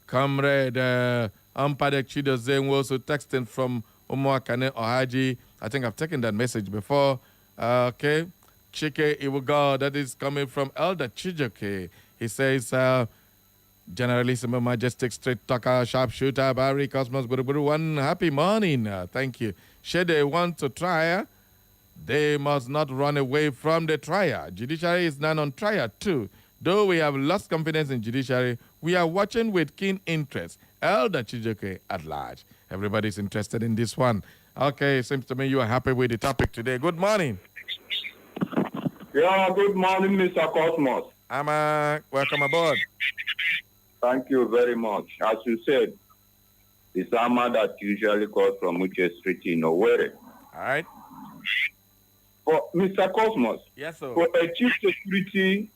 Comrade Ampadek Chidoze also texting from Umuakane Ohaji. I think I've taken that message before. Okay. Chike Iwugo, that is coming from Elder Chijoke. He says, Generalissimo Majestic Straight Talker, Sharpshooter, Barry Cosmos, Buruburu, one happy morning. Thank you. Should they want to try, they must not run away from the trial. Judiciary is now on trial too. Though we have lost confidence in judiciary, we are watching with keen interest. Elder Chijoke at large. Everybody's interested in this one. Okay, seems to me you are happy with the topic today. Good morning. Yeah, good morning, Mr. Cosmos. Welcome aboard. Thank you very much. As you said, it's Ama that usually calls from Uche Street in Owerri. All right. For Mr. Cosmos, yes, sir. For a chief security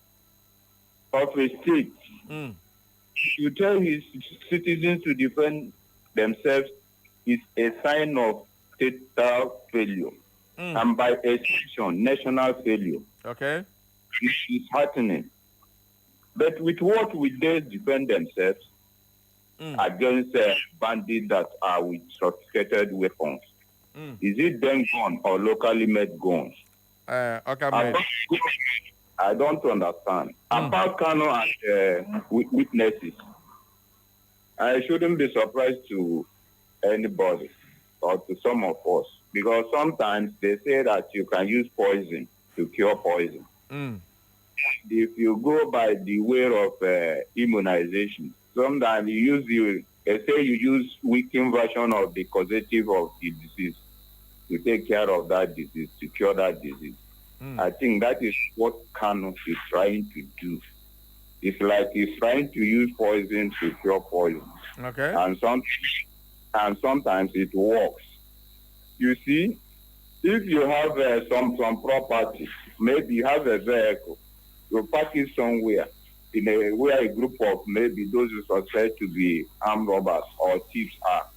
of a state, you tell his citizens to defend themselves is a sign of state failure. And by extension, national failure. Okay. It is heartening. But with what will they defend themselves? against bandits that are with sophisticated weapons? Is it them gun or locally made guns? Okay, I don't understand. About Kanu and witnesses, I shouldn't be surprised to anybody or to some of us, because sometimes they say that you can use poison to cure poison. If you go by the way of immunization, sometimes they say you use weakened version of the causative of the disease to take care of that disease, to cure that disease. I think that is what Kanu is trying to do. It's like he's trying to use poison to cure poison. Okay. And sometimes it works. You see, if you have some property, maybe you have a vehicle, you park it somewhere where a group of maybe those who suspect to be armed robbers or thieves are.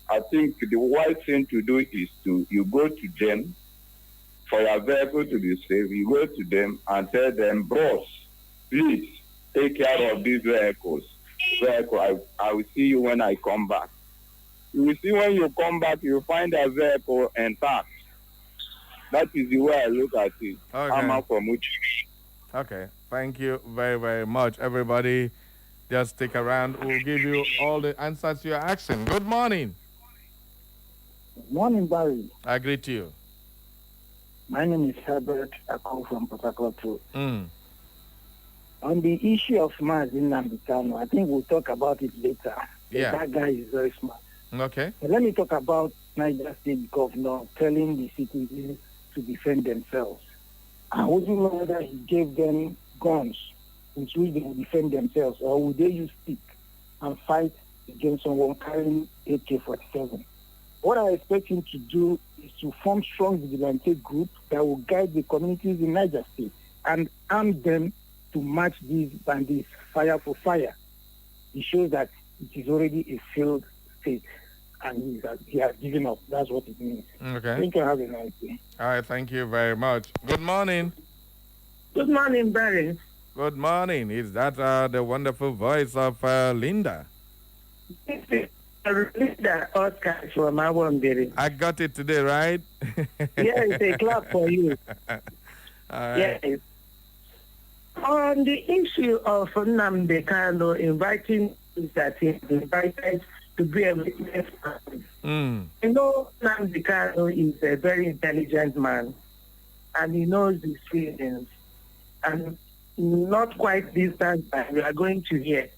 I think the wise thing to do is you go to them for your vehicle to be safe. You go to them and tell them, bros, please take care of these vehicles. I will see you when I come back. You will see when you come back, you find a vehicle intact. That is the way I look at it. Okay. I'm out from which. Okay. Thank you very, very much, everybody. Just stick around. We'll give you all the answers you're asking. Good morning. Good morning, Barry. I greet you. My name is Herbert. I call from Port Harcourt too. On the issue of Nnamdi Kanu, I think we'll talk about it later. Yeah. That guy is very smart. Okay. But let me talk about Niger State governor telling the citizens to defend themselves. I wouldn't know whether he gave them guns with which they would defend themselves, or would they use stick and fight against someone carrying AK-47. What I expect him to do is to form strong vigilante group that will guide the communities in Niger State and arm them to match these bandits fire for fire. It shows that it is already a failed state and he has given up. That's what it means. Okay. Thank you. Have a nice day. All right. Thank you very much. Good morning. Good morning, Barry. Good morning. Is that the wonderful voice of Linda? Linda Oscar from Awambiri. I got it today, right? Yes, a clap for you. All right. Yes. On the issue of Nnamdi Kanu inviting that he invited to be a witness, you know Nnamdi Kanu is a very intelligent man, and he knows his feelings. And not quite distant, we are going to hear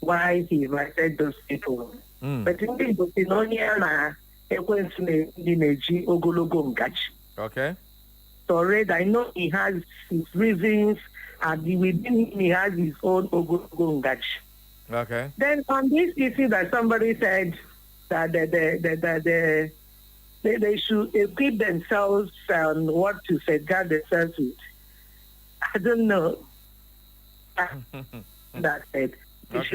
why he invited those people. But in the Okay. So Red, I know he has his reasons, and within him he has his own Ogologo Ngachi. Okay. Then on this issue that somebody said that they should equip themselves and what to safeguard themselves with. I don't know. That said, because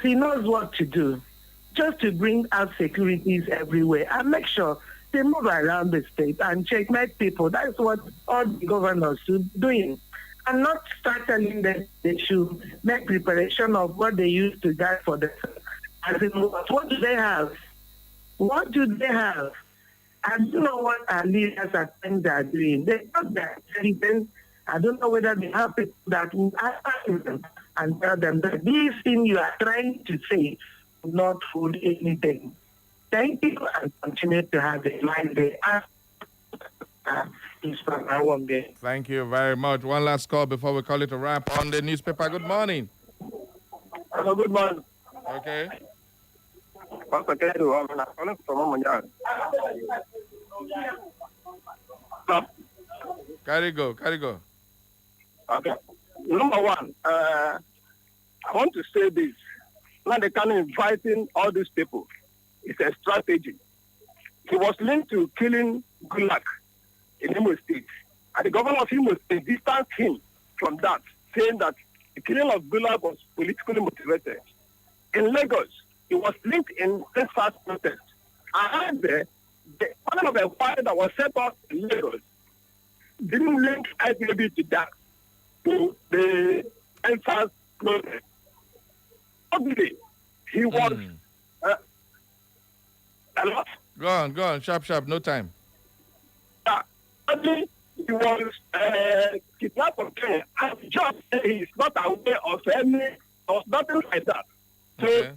he knows what to do, just to bring out securities everywhere and make sure they move around the state and checkmate people. That's what all the governors should be doing. And not start telling them they should make preparation of what they used to die for themselves. As in, what do they have? What do they have? I don't know what our leaders are saying they are doing. They got their intelligence. I don't know whether they have people that will answer them and tell them that this thing you are trying to say will not hold anything. Thank you and continue to have a nice day. Thank you very much. One last call before we call it a wrap on the newspaper. Good morning. Hello, good morning. Okay. Pastor Kanu, I'm calling from Omanjan. Carry go. Okay. Number one, I want to say this. Now they can inviting all these people. It's a strategy. He was linked to killing Gulak in Imo State. And the governor of Imo State distanced him from that, saying that the killing of Gulak was politically motivated. In Lagos, it was linked in this fast protest. And the one of the fire that was set off in Lagos didn't link IPAB to that, to the NSAS protest. Obviously, he was a lot. Go on, sharp, no time. Obviously, he was kidnapped from Kenya, and just he's not aware of any or nothing like that. So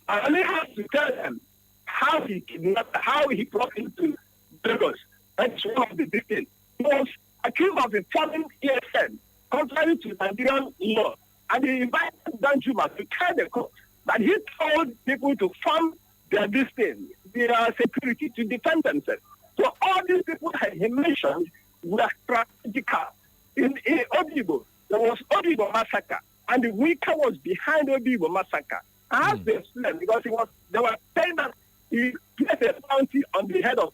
I only have to tell them how he kidnapped, how he brought him to Lagos. That's one of the big things. He was accused of informing ESN, contrary to Nigerian law, and he invited Danjuma to tell the court that he told people to form their their security to defend themselves. So all these people that he mentioned were strategical. In Obibo, there was Obibo massacre, and the Wika was behind Obibo massacre. I have to explain because they were saying that he placed a bounty on the head of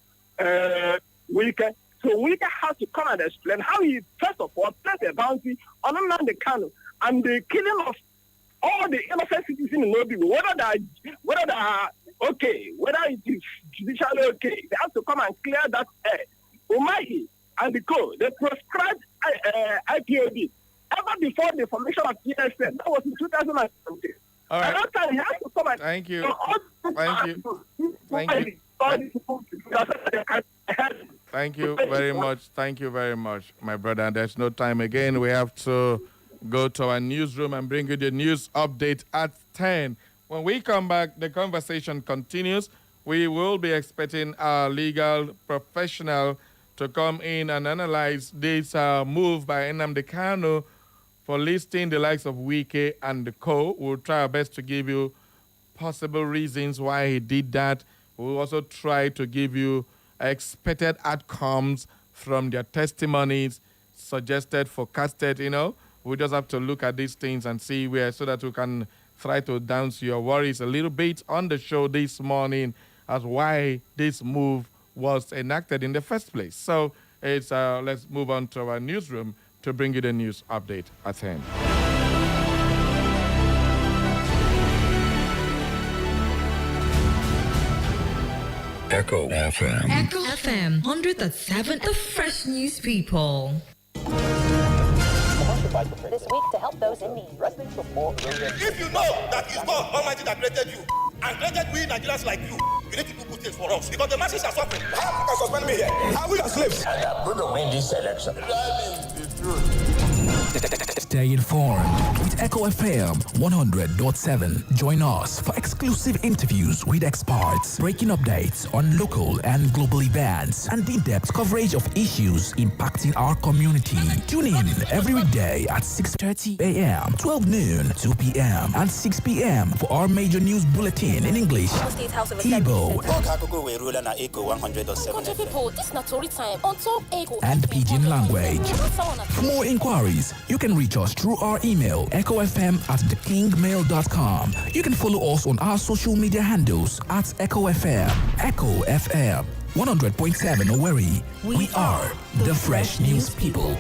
Wika. So Wika has to come and explain how he, first of all, placed a bounty on Nnamdi Kanu and the killing of all the innocent citizens in Obibo, whether they are okay, whether it is judicially okay, they have to come and clear that air. Umahi and the co, they proscribed IPOB ever before the formation of PSN. That was in 2017. All right. At that time, he has to come and... Thank you. Thank you very much. Thank you very much, my brother. There's no time again. We have to go to our newsroom and bring you the news update at 10. When we come back, the conversation continues. We will be expecting our legal professional to come in and analyze this move by Nnamdi Kanu for listing the likes of Wike and the co. We'll try our best to give you possible reasons why he did that. We'll also try to give you expected outcomes from their testimonies, suggested, forecasted, We just have to look at these things and see where, so that we can try to dance your worries a little bit on the show this morning as why this move was enacted in the first place. So it's let's move on to our newsroom to bring you the news update at 10. Echo FM. Echo FM, 100.7, the fresh news people. This week to help those in need. If you know that it's God Almighty that created you and created we Nigerians like you need to do good things for us because the masses are suffering. How can suspend me here? Are we your slaves? And I'm going to win this election. That is the truth. Stay informed with Echo FM 100.7. Join us for exclusive interviews with experts, breaking updates on local and global events, and in-depth coverage of issues impacting our community. Tune in every weekday at 6:30 a.m., 12 noon, 2 p.m., and 6 p.m. for our major news bulletin in English, Igbo, people, this not story time on top Echo and Pidgin language. For more inquiries, you can reach us through our email, echofm@thekingmail.com. You can follow us on our social media handles at Echo FM. Echo FM 100.7 Owerri. We are the Fresh News People.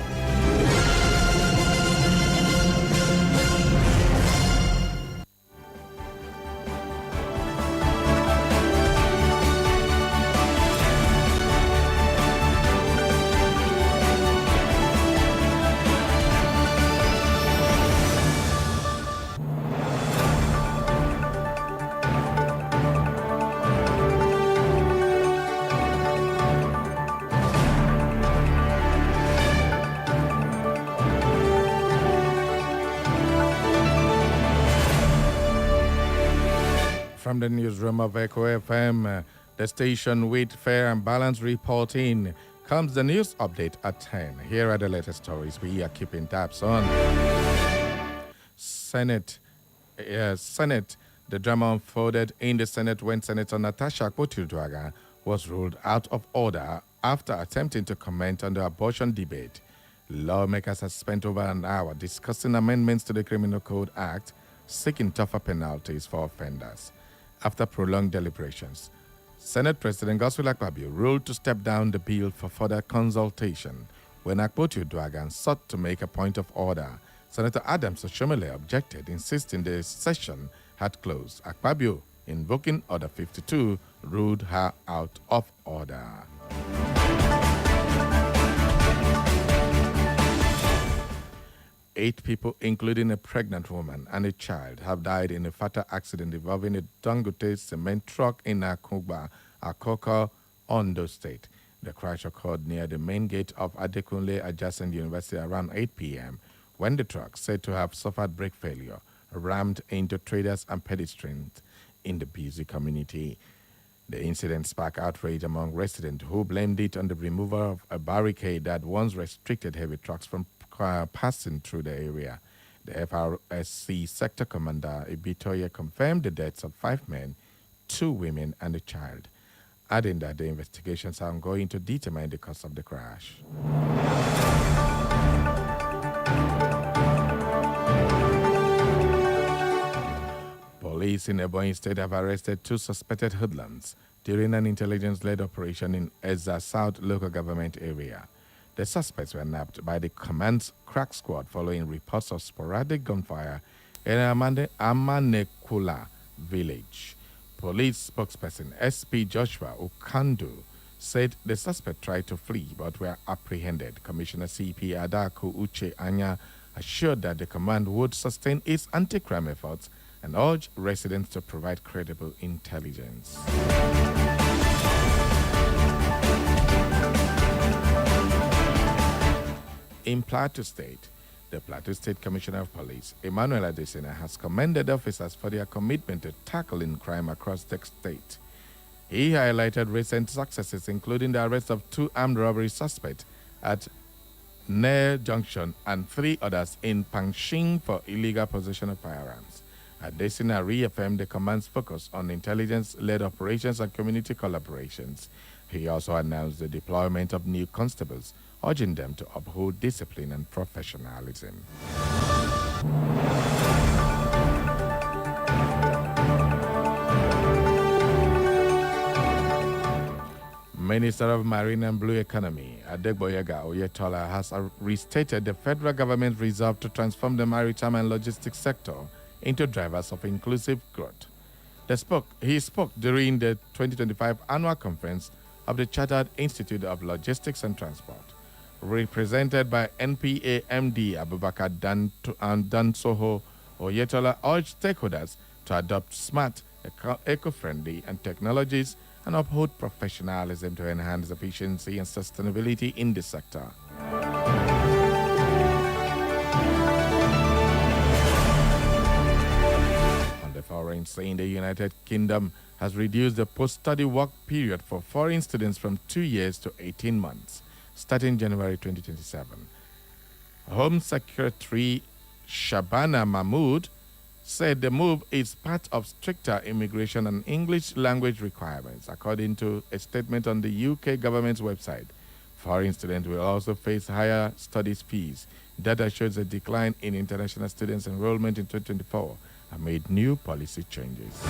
From the newsroom of Echo FM, the station with fair and balanced reporting, comes the news update at 10. Here are the latest stories we are keeping tabs on. Senate, the drama unfolded in the Senate when Senator Natasha Akpoti-Uduaghan was ruled out of order after attempting to comment on the abortion debate. Lawmakers have spent over an hour discussing amendments to the Criminal Code Act, seeking tougher penalties for offenders. After prolonged deliberations, Senate President Godswill Akpabio ruled to step down the bill for further consultation. When Akpoti-Uduaghan sought to make a point of order, Senator Adams Oshomole objected, insisting the session had closed. Akpabio, invoking Order 52, ruled her out of order. 8 people, including a pregnant woman and a child, have died in a fatal accident involving a Dangote cement truck in Akoko, Ondo State. The crash occurred near the main gate of Adekunle adjacent university around 8 p.m. when the truck, said to have suffered brake failure, rammed into traders and pedestrians in the busy community. The incident sparked outrage among residents who blamed it on the removal of a barricade that once restricted heavy trucks from passing through the area. The FRSC sector commander, Ibitoye, confirmed the deaths of 5 men, 2 women, and a child, adding that the investigations are ongoing to determine the cause of the crash. Police in Ebonyi State have arrested 2 suspected hoodlums during an intelligence-led operation in Ezza South local government area. The suspects were nabbed by the command's crack squad following reports of sporadic gunfire in Amanekula village. Police spokesperson SP Joshua Okandu said the suspect tried to flee but were apprehended. Commissioner CP Adaku Uche Anya assured that the command would sustain its anti-crime efforts and urged residents to provide credible intelligence. In Plateau State, the Plateau State Commissioner of Police, Emmanuel Adesina, has commended officers for their commitment to tackling crime across the state. He highlighted recent successes, including the arrest of 2 armed robbery suspects at Nair Junction and 3 others in Pangxing for illegal possession of firearms. Adesina reaffirmed the command's focus on intelligence-led operations and community collaborations. He also announced the deployment of new constables, urging them to uphold discipline and professionalism. Minister of Marine and Blue Economy, Adegboyega Oyetola, has restated the federal government's resolve to transform the maritime and logistics sector into drivers of inclusive growth. He spoke during the 2025 annual conference of the Chartered Institute of Logistics and Transport. Represented by NPA MD Abubakar Dansoho, Oyetola urged stakeholders to adopt smart, eco-friendly and technologies and uphold professionalism to enhance efficiency and sustainability in the sector. On the foreign scene, the United Kingdom has reduced the post-study work period for foreign students from 2 years to 18 months. Starting January 2027. Home Secretary Shabana Mahmood said the move is part of stricter immigration and English language requirements, according to a statement on the UK government's website. Foreign students will also face higher studies fees. Data shows a decline in international students' enrollment in 2024 amid new policy changes.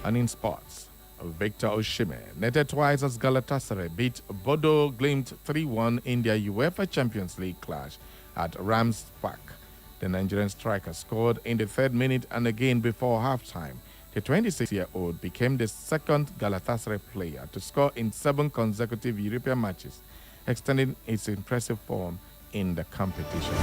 And in sports, Victor Osimhen netted twice as Galatasaray beat Bodo Glimt 3-1 in their UEFA Champions League clash at Rams Park. The Nigerian striker scored in the 3rd minute and again before halftime. The 26-year-old became the 2nd Galatasaray player to score in 7 consecutive European matches, extending its impressive form in the competition.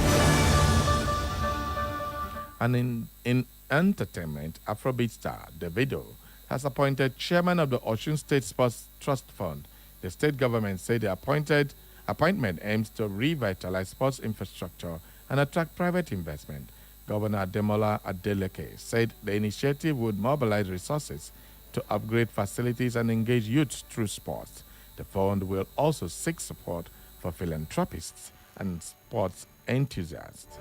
And in entertainment, Afrobeat star Davido has appointed chairman of the Osun State Sports Trust Fund. The state government said the appointment aims to revitalize sports infrastructure and attract private investment. Governor Ademola Adeleke said the initiative would mobilize resources to upgrade facilities and engage youth through sports. The fund will also seek support for philanthropists and sports enthusiasts.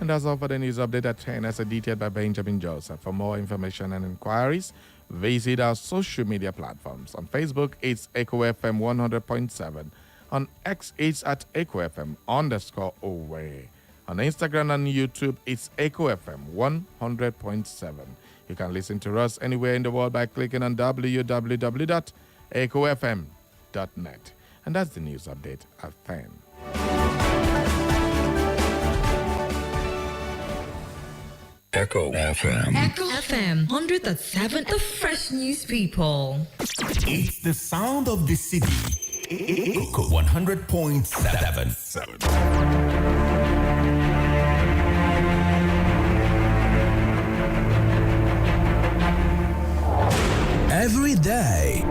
And that's all for the news update at 10 as detailed by Benjamin Joseph. For more information and inquiries, visit our social media platforms. On Facebook, it's EchoFM 100.7. On X, it's at EchoFM_Owerri. On Instagram and YouTube, it's EchoFM 100.7. You can listen to us anywhere in the world by clicking on www.echofm.net. And that's the news update at 10. Echo FM. Echo FM 100.7, the fresh news people. It's the sound of the city. Echo 100.7. Every day,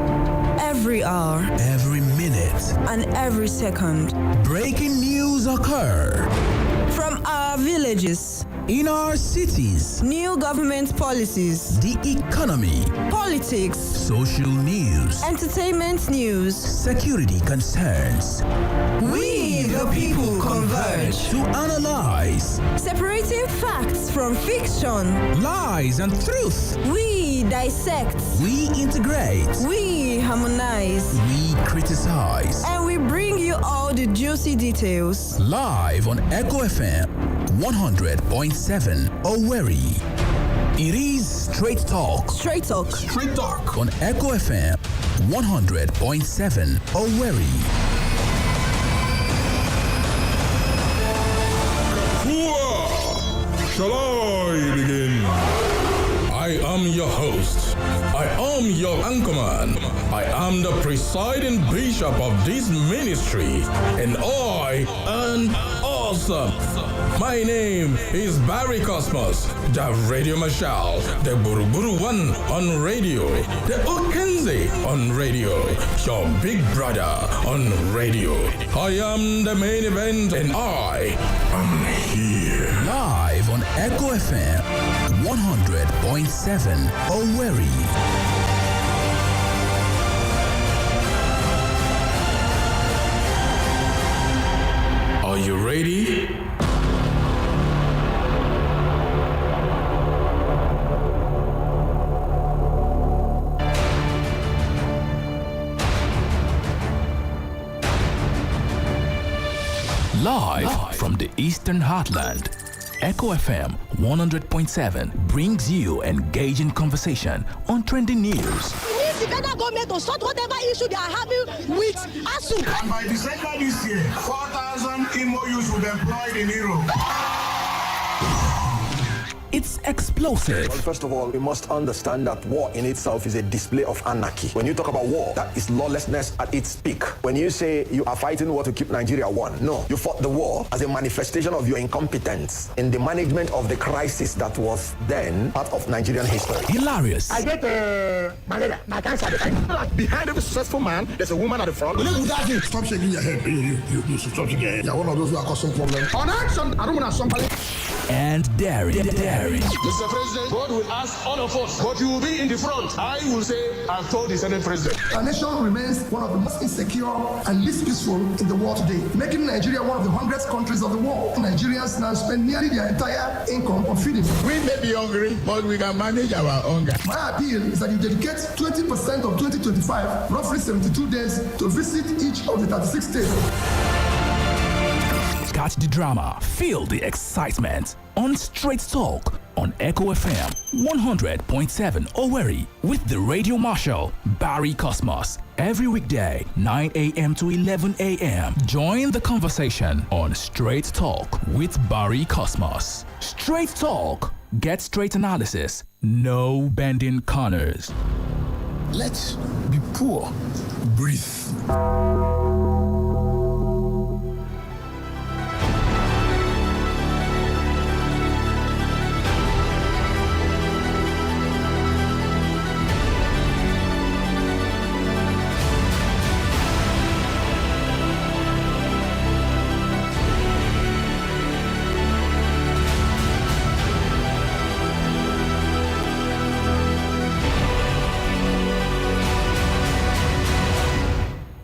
Every hour, every minute, and every second. breaking news occur From our villages, in our cities, new government policies, the economy, politics, social news, entertainment news. security concerns. We, the people, converge. To analyze Separating facts from fiction. lies and truth. We dissect. We integrate. We harmonize. We criticize. And we bring you all the juicy details. Live on Echo FM 100.7 Owerri. It is Straight Talk. Straight talk. Straight talk. On Echo FM 100.7 Owerri. Shall I begin? I am your host. I am your anchorman. I am the presiding bishop of this ministry. And I am awesome. My name is Barry Cosmos, the Radio Marshal, the Buruburu One on radio, the Okenze on radio, your big brother on radio. I am the main event and I am here. Live on Echo FM 100.7 Owerri. Are you ready? Live from the Eastern Heartland, Echo FM 100.7 brings you engaging conversation on trending news. We need the federal government to sort whatever issue they are having with ASU. And by December this year, 4,000 MOUs will be employed in Europe. It's explosive. Well, first of all, we must understand that war in itself is a display of anarchy. When you talk about war, that is lawlessness at its peak. When you say you are fighting war to keep Nigeria one, no, you fought the war as a manifestation of your incompetence in the management of the crisis that was then part of Nigerian history. Hilarious. I get malaria, my cancer. Like behind every successful man, there's a woman at the front. Stop shaking your head. You stop shaking your head. You're one of those who are causing problems. On action, I don't want to somebody. And daring. Mr. President, God will ask all of us, but you will be in the front. I will say, I've told the Senate President. Our nation remains one of the most insecure and least peaceful in the world today, making Nigeria one of the 100th countries of the world. Nigerians now spend nearly their entire income on feeding. We may be hungry, but we can manage our hunger. My appeal is that you dedicate 20% of 2025, roughly 72 days, to visit each of the 36 states. Catch the drama, feel the excitement on Straight Talk on Echo FM 100.7 Owerri with the Radio Marshal, Barry Cosmos. Every weekday, 9 a.m. to 11 a.m. Join the conversation on Straight Talk with Barry Cosmos. Straight Talk. Get straight analysis. No bending corners. Let's be poor. Breathe.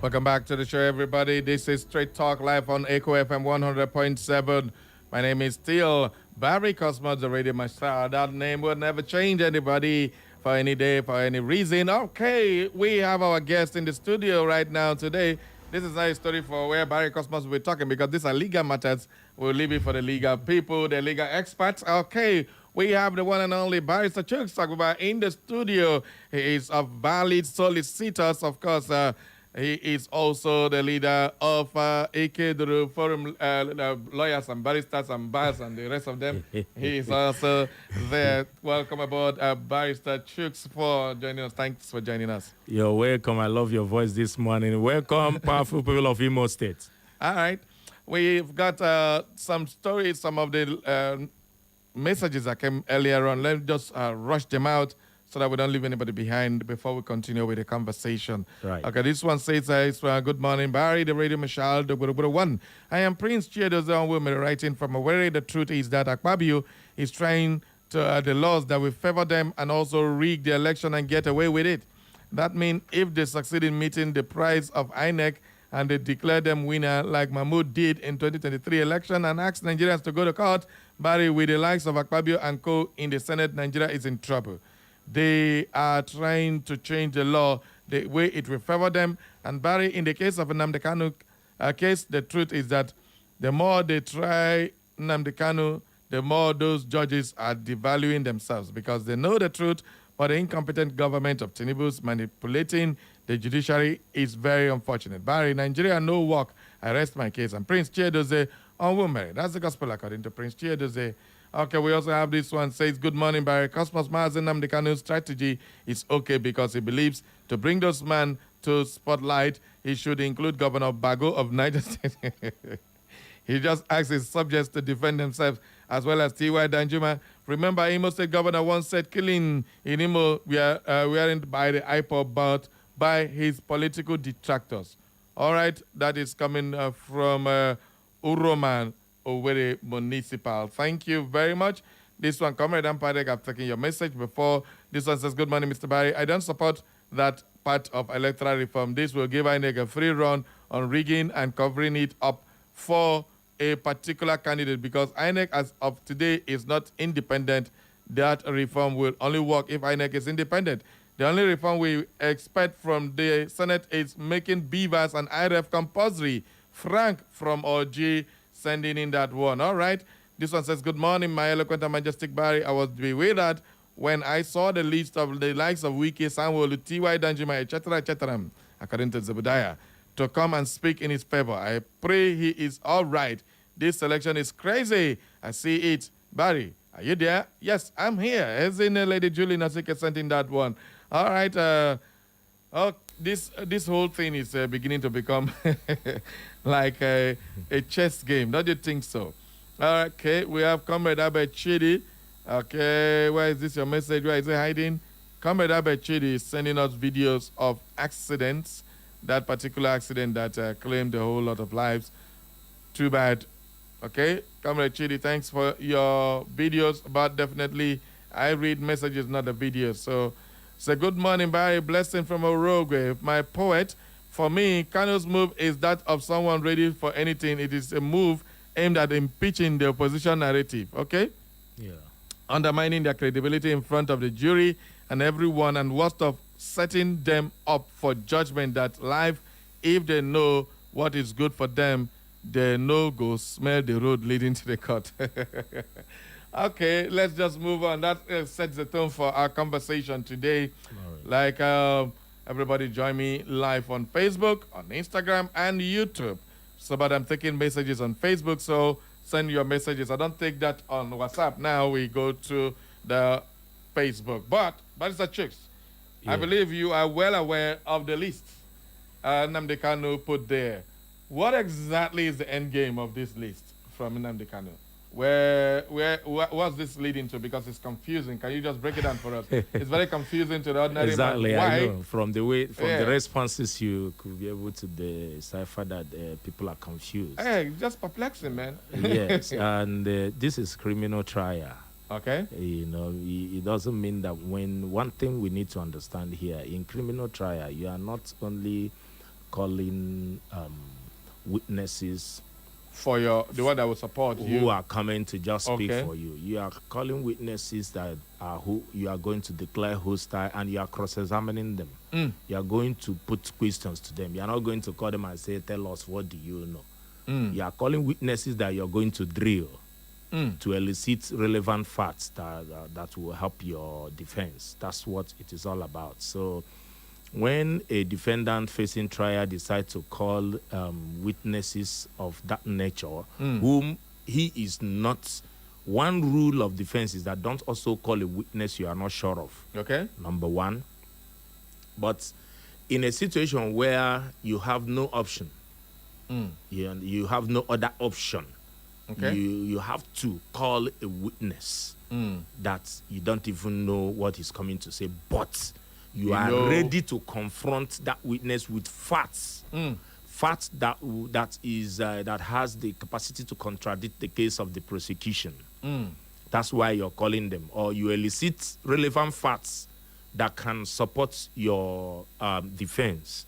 Welcome back to the show, everybody. This is Straight Talk live on Echo FM 100.7. My name is still Barry Cosmos, the Radio Master. That name will never change, anybody, for any day, for any reason. Okay, we have our guest in the studio right now today. This is not a story for where Barry Cosmos will be talking, because these are legal matters. We'll leave it for the legal people, the legal experts. Okay, we have the one and only Barrister Chuck Saguba in the studio. He is of valid solicitors, of course. He is also the leader of AKDRU Forum Lawyers and Barristers and Bars and the rest of them. He is also there. Welcome aboard, Barrister Chooks, for joining us. Thanks for joining us. You're welcome. I love your voice this morning. Welcome, powerful people of Imo State. All right. We've got some stories, some of the messages that came earlier on. Let's just rush them out so that we don't leave anybody behind before we continue with the conversation. Right. Okay, this one says, good morning, Barry, the radio Michelle, the one. I am Prince Chiedozo Women writing from Owerri. The truth is that Akpabio is trying to the laws that will favor them and also rig the election and get away with it. That means if they succeed in meeting the price of INEC and they declare them winner like Mahmoud did in 2023 election and ask Nigerians to go to court, Barry, with the likes of Akpabio and co in the Senate, Nigeria is in trouble. They are trying to change the law the way it will favor them. And Barry, in the case of Nnamdi Kanu case, the truth is that the more they try Nnamdi Kanu, the more those judges are devaluing themselves because they know the truth, but the incompetent government of Tinubu's manipulating the judiciary is very unfortunate. Barry, Nigeria, no work. I rest my case. And Prince Chiedoze on women. That's the gospel according to Prince Chiedoze. Okay, we also have this one. Says, good morning, Barry. Cosmos Mazen Nnamdi Kanu's strategy is okay because he believes to bring those men to spotlight, he should include Governor Bago of Niger State. He just asks his subjects to defend themselves, as well as T.Y. Danjuma. Remember, Imo State Governor once said killing in Imo weren't by the IPOB, but by his political detractors. All right, that is coming from Uroman Owerri Municipal. Thank you very much. This one, Comrade Ampadek, I've taken your message before. This one says, good morning, Mr. Barry. I don't support that part of electoral reform. This will give INEC a free run on rigging and covering it up for a particular candidate because INEC as of today is not independent. That reform will only work if INEC is independent. The only reform we expect from the Senate is making BVAS and IRF compulsory. Frank from OG sending in that one. All right. This one says, good morning, my eloquent and majestic Barry. I was bewildered when I saw the list of the likes of Wiki, Samuel, T.Y. Danjuma, etc., according to Zebediah, to come and speak in his favor. I pray he is all right. This election is crazy. I see it. Barry, are you there? Yes, I'm here. As in Lady Julie Nasike sent in that one. All right. This whole thing is beginning to become like a chess game. Don't you think so? Okay, we have Comrade Abed Chidi. Okay, where is this your message? Where is it hiding? Comrade Abed Chidi is sending us videos of accidents, that particular accident that claimed a whole lot of lives. Too bad. Okay, Comrade Chidi, thanks for your videos, but definitely I read messages, not the videos. So, say good morning, Barry. Blessing from Orogwe. My poet, for me, Kanu's move is that of someone ready for anything. It is a move aimed at impeaching the opposition narrative, okay? Yeah. Undermining their credibility in front of the jury and everyone, and worst of setting them up for judgment that life, if they know what is good for them, they know go smell the road leading to the court. Okay, let's just move on. That sets the tone for our conversation today. Like everybody join me live on Facebook, on Instagram, and YouTube. So, but I'm taking messages on Facebook, so send your messages. I don't take that on WhatsApp. Now we go to the Facebook. But Barrister Chicks, I believe you are well aware of the list Nnamdi Kanu put there. What exactly is the end game of this list from Nnamdi Kanu? What's this leading to? Because it's confusing. Can you just break it down for us? It's very confusing to the ordinary exactly, man. Why? I know. From the responses, you could be able to decipher that people are confused. Hey, just perplexing, man. Yes, and this is criminal trial. Okay. You know, it doesn't mean that one thing we need to understand here, in criminal trial, you are not only calling witnesses for the one that will support you, who are coming to just speak for you. You are calling witnesses that are who you are going to declare hostile, and you are cross-examining them. You are going to put questions to them. You are not going to call them and say, "Tell us, what do you know?" You are calling witnesses that you are going to drill to elicit relevant facts that will help your defense. That's what it is all about. So when a defendant facing trial decides to call witnesses of that nature, whom he is not, one rule of defense is that don't also call a witness you are not sure of. Okay. Number one. But in a situation where you have no option, you have no other option, okay, you have to call a witness that you don't even know what he's coming to say, but you are ready to confront that witness with facts. Facts that has the capacity to contradict the case of the prosecution. That's why you're calling them, or you elicit relevant facts that can support your defense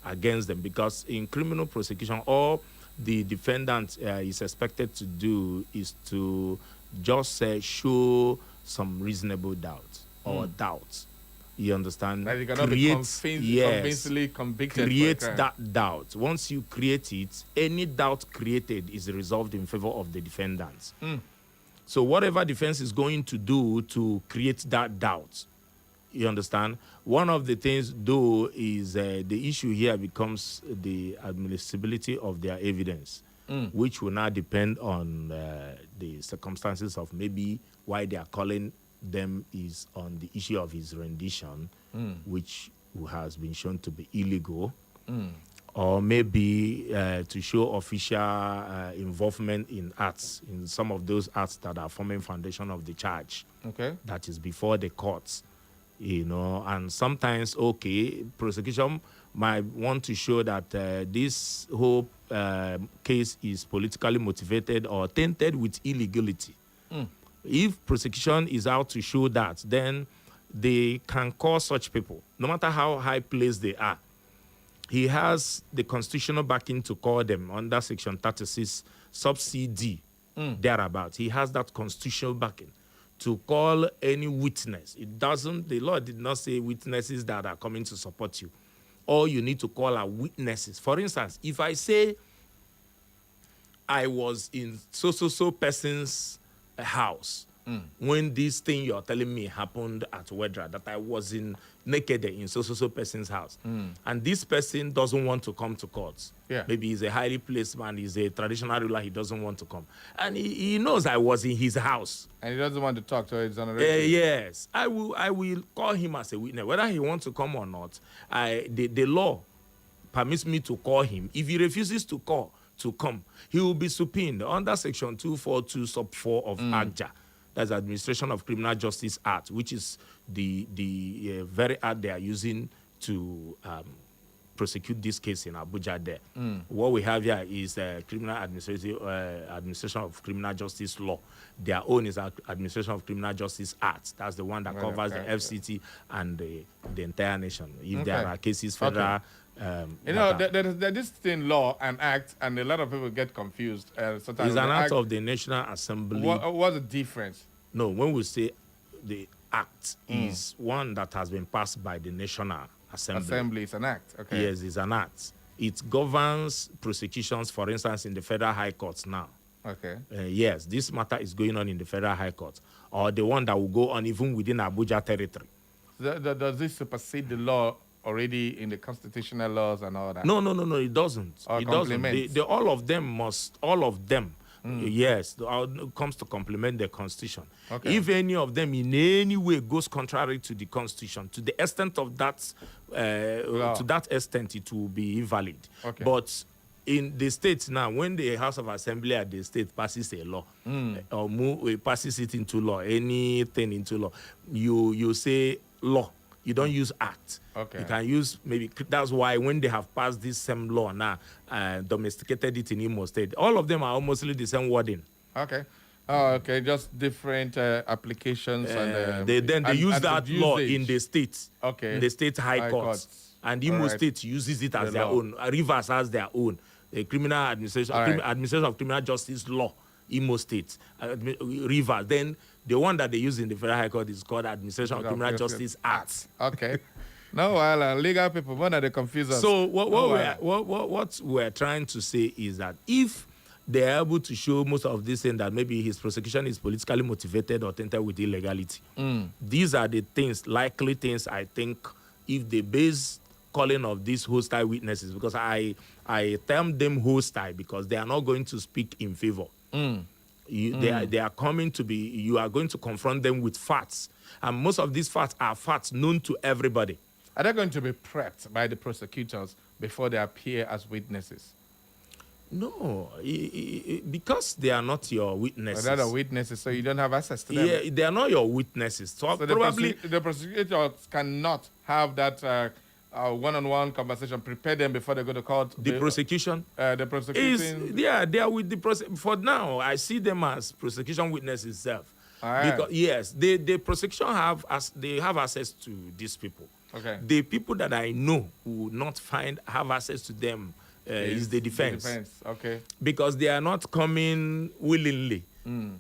against them. Because in criminal prosecution, all the defendant is expected to do is to just show some reasonable doubt or doubt. You understand? That you cannot be convincingly convicted. Create that doubt. Once you create it, any doubt created is resolved in favor of the defendants. So whatever defense is going to do to create that doubt, you understand? One of the things, though, is the issue here becomes the admissibility of their evidence, which will now depend on the circumstances of maybe why they are calling them is on the issue of his rendition, which has been shown to be illegal, or maybe to show official involvement in acts, in some of those acts that are forming foundation of the charge. Okay. That is before the courts, you know, and sometimes, okay, prosecution might want to show that this whole case is politically motivated or tainted with illegality. If prosecution is out to show that, then they can call such people, no matter how high placed they are. He has the constitutional backing to call them under Section 36, sub C-D, thereabout. He has that constitutional backing to call any witness. It doesn't, the law did not say witnesses that are coming to support you. All you need to call are witnesses. For instance, if I say I was in so person's house when this thing you're telling me happened at Wedra, that I was naked in so person's house, and this person doesn't want to come to court. Maybe he's a highly placed man, he's a traditional ruler, he doesn't want to come, and he knows I was in his house, and he doesn't want to talk to his own. Yes, I will call him as a witness, whether he wants to come or not. The law permits me to call him. If he refuses to come, he will be subpoenaed under Section 242 sub 4 of ACJA. That's Administration of Criminal Justice Act, which is the very act they are using to prosecute this case in Abuja there. What we have here is Criminal Administration of Criminal Justice Law. Their own is Administration of Criminal Justice Act. That's the one that covers the FCT and the entire nation. If there are cases federal... you know, there's this thing, law and act, and a lot of people get confused. It's an act of the National Assembly. What's the difference? No, when we say the act is one that has been passed by the National Assembly. Assembly is an act, okay. Yes, it's an act. It governs prosecutions, for instance, in the Federal High Courts now. Okay. Yes, this matter is going on in the Federal High Court, or the one that will go on even within Abuja territory. Does this supersede the law already in the constitutional laws and all that? No, it doesn't. Or it doesn't. All of them, yes, comes to complement the Constitution. Okay. If any of them in any way goes contrary to the Constitution, to the extent of that, to that extent, it will be invalid. Okay. But in the states now, when the House of Assembly at the state passes a law, or passes it into law, anything into law, you say law. You don't use act. Okay. You can use maybe, that's why when they have passed this same law now, domesticated it in Imo State, all of them are almost the same wording. Okay. Okay, just different applications. And they use that law in the state. Okay. In the state high courts. And Imo State uses it as their own. Rivers has their own. The criminal administration, administration of criminal justice law, Imo State, Rivers. Then the one that they use in the Federal High Court is called Administration of Criminal Justice Act. Okay. No, legal people, one of the confusers. So what we're trying to say is that if they're able to show most of this thing that maybe his prosecution is politically motivated or tainted with illegality, these are the things, likely things I think if they base calling of these hostile witnesses, because I term them hostile because they are not going to speak in favor. They are coming to be, you are going to confront them with facts. And most of these facts are facts known to everybody. Are they going to be prepped by the prosecutors before they appear as witnesses? No, because they are not your witnesses. They're not witnesses, so you don't have access to them. Yeah, they are not your witnesses. So probably the prosecutors cannot have that one-on-one conversation, prepare them before they go to court. The prosecution? The prosecuting... They are with the prosecution. For now, I see them as prosecution witnesses itself. Because, yes, the prosecution have access to these people. Okay. The people that I know who will not have access to them is the defense. The defense, okay. Because they are not coming willingly.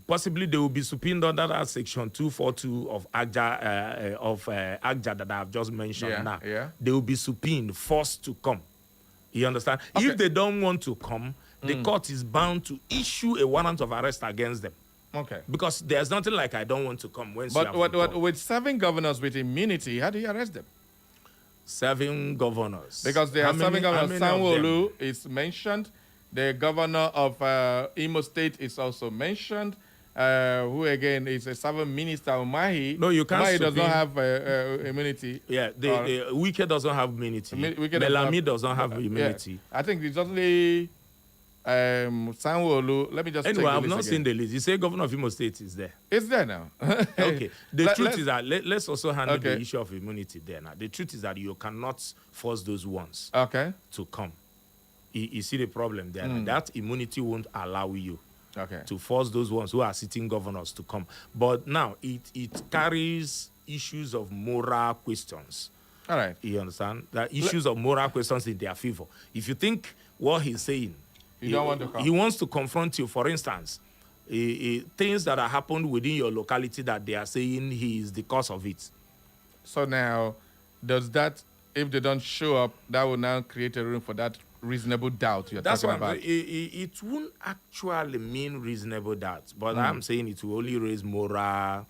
Possibly they will be subpoenaed under that section 242 of AGJA that I have just mentioned now. Yeah. They will be subpoenaed, forced to come. You understand? Okay. If they don't want to come, the court is bound to issue a warrant of arrest against them. Okay. Because there's nothing like I don't want to come. But with 7 governors with immunity, how do you arrest them? 7 governors. Because there are 7 governors. Sanwo-Olu is mentioned. The governor of Imo State is also mentioned. Who again is a 7 minister, Umahi. No, you can't. Umahi does not have immunity. Yeah, the Wike doesn't have immunity. Melami doesn't have immunity. Yeah. I think it's only Sanwo-Olu. Let me just anyway, check I've not seen the list. You say governor of Imo State is there. It's there now. Okay. The truth is that let's also handle the issue of immunity there now. The truth is that you cannot force those ones to come. You see the problem there. That immunity won't allow you to force those ones who are sitting governors to come. But now it carries issues of moral questions. All right. You understand? That issues of moral questions in their favor. If you think what he's saying, you don't want to come. He wants to confront you. For instance, things that have happened within your locality that they are saying he is the cause of it. So now, does that, if they don't show up, that will now create a room for that reasonable doubt you're talking about? It won't actually mean reasonable doubt, but I'm saying it will only raise moral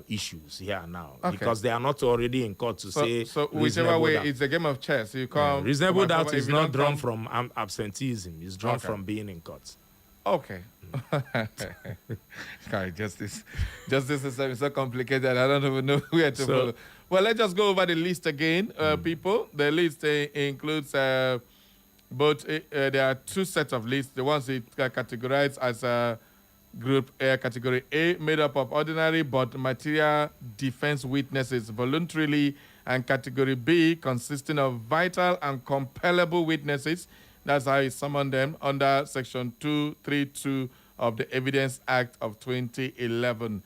issues here now because they are not already in court to say. So whichever way, it's a game of chess. You come. Reasonable doubt is not drawn from absenteeism. It's drawn from being in court. Okay. Sorry, justice system is so complicated. I don't even know where to follow. Well, let's just go over the list again, people. The list includes both. There are 2 sets of lists. The ones it categorized as Group A, Category A, made up of ordinary but material defense witnesses voluntarily, and Category B, consisting of vital and compellable witnesses. That's how he summoned them under Section 232 of the Evidence Act of 2011.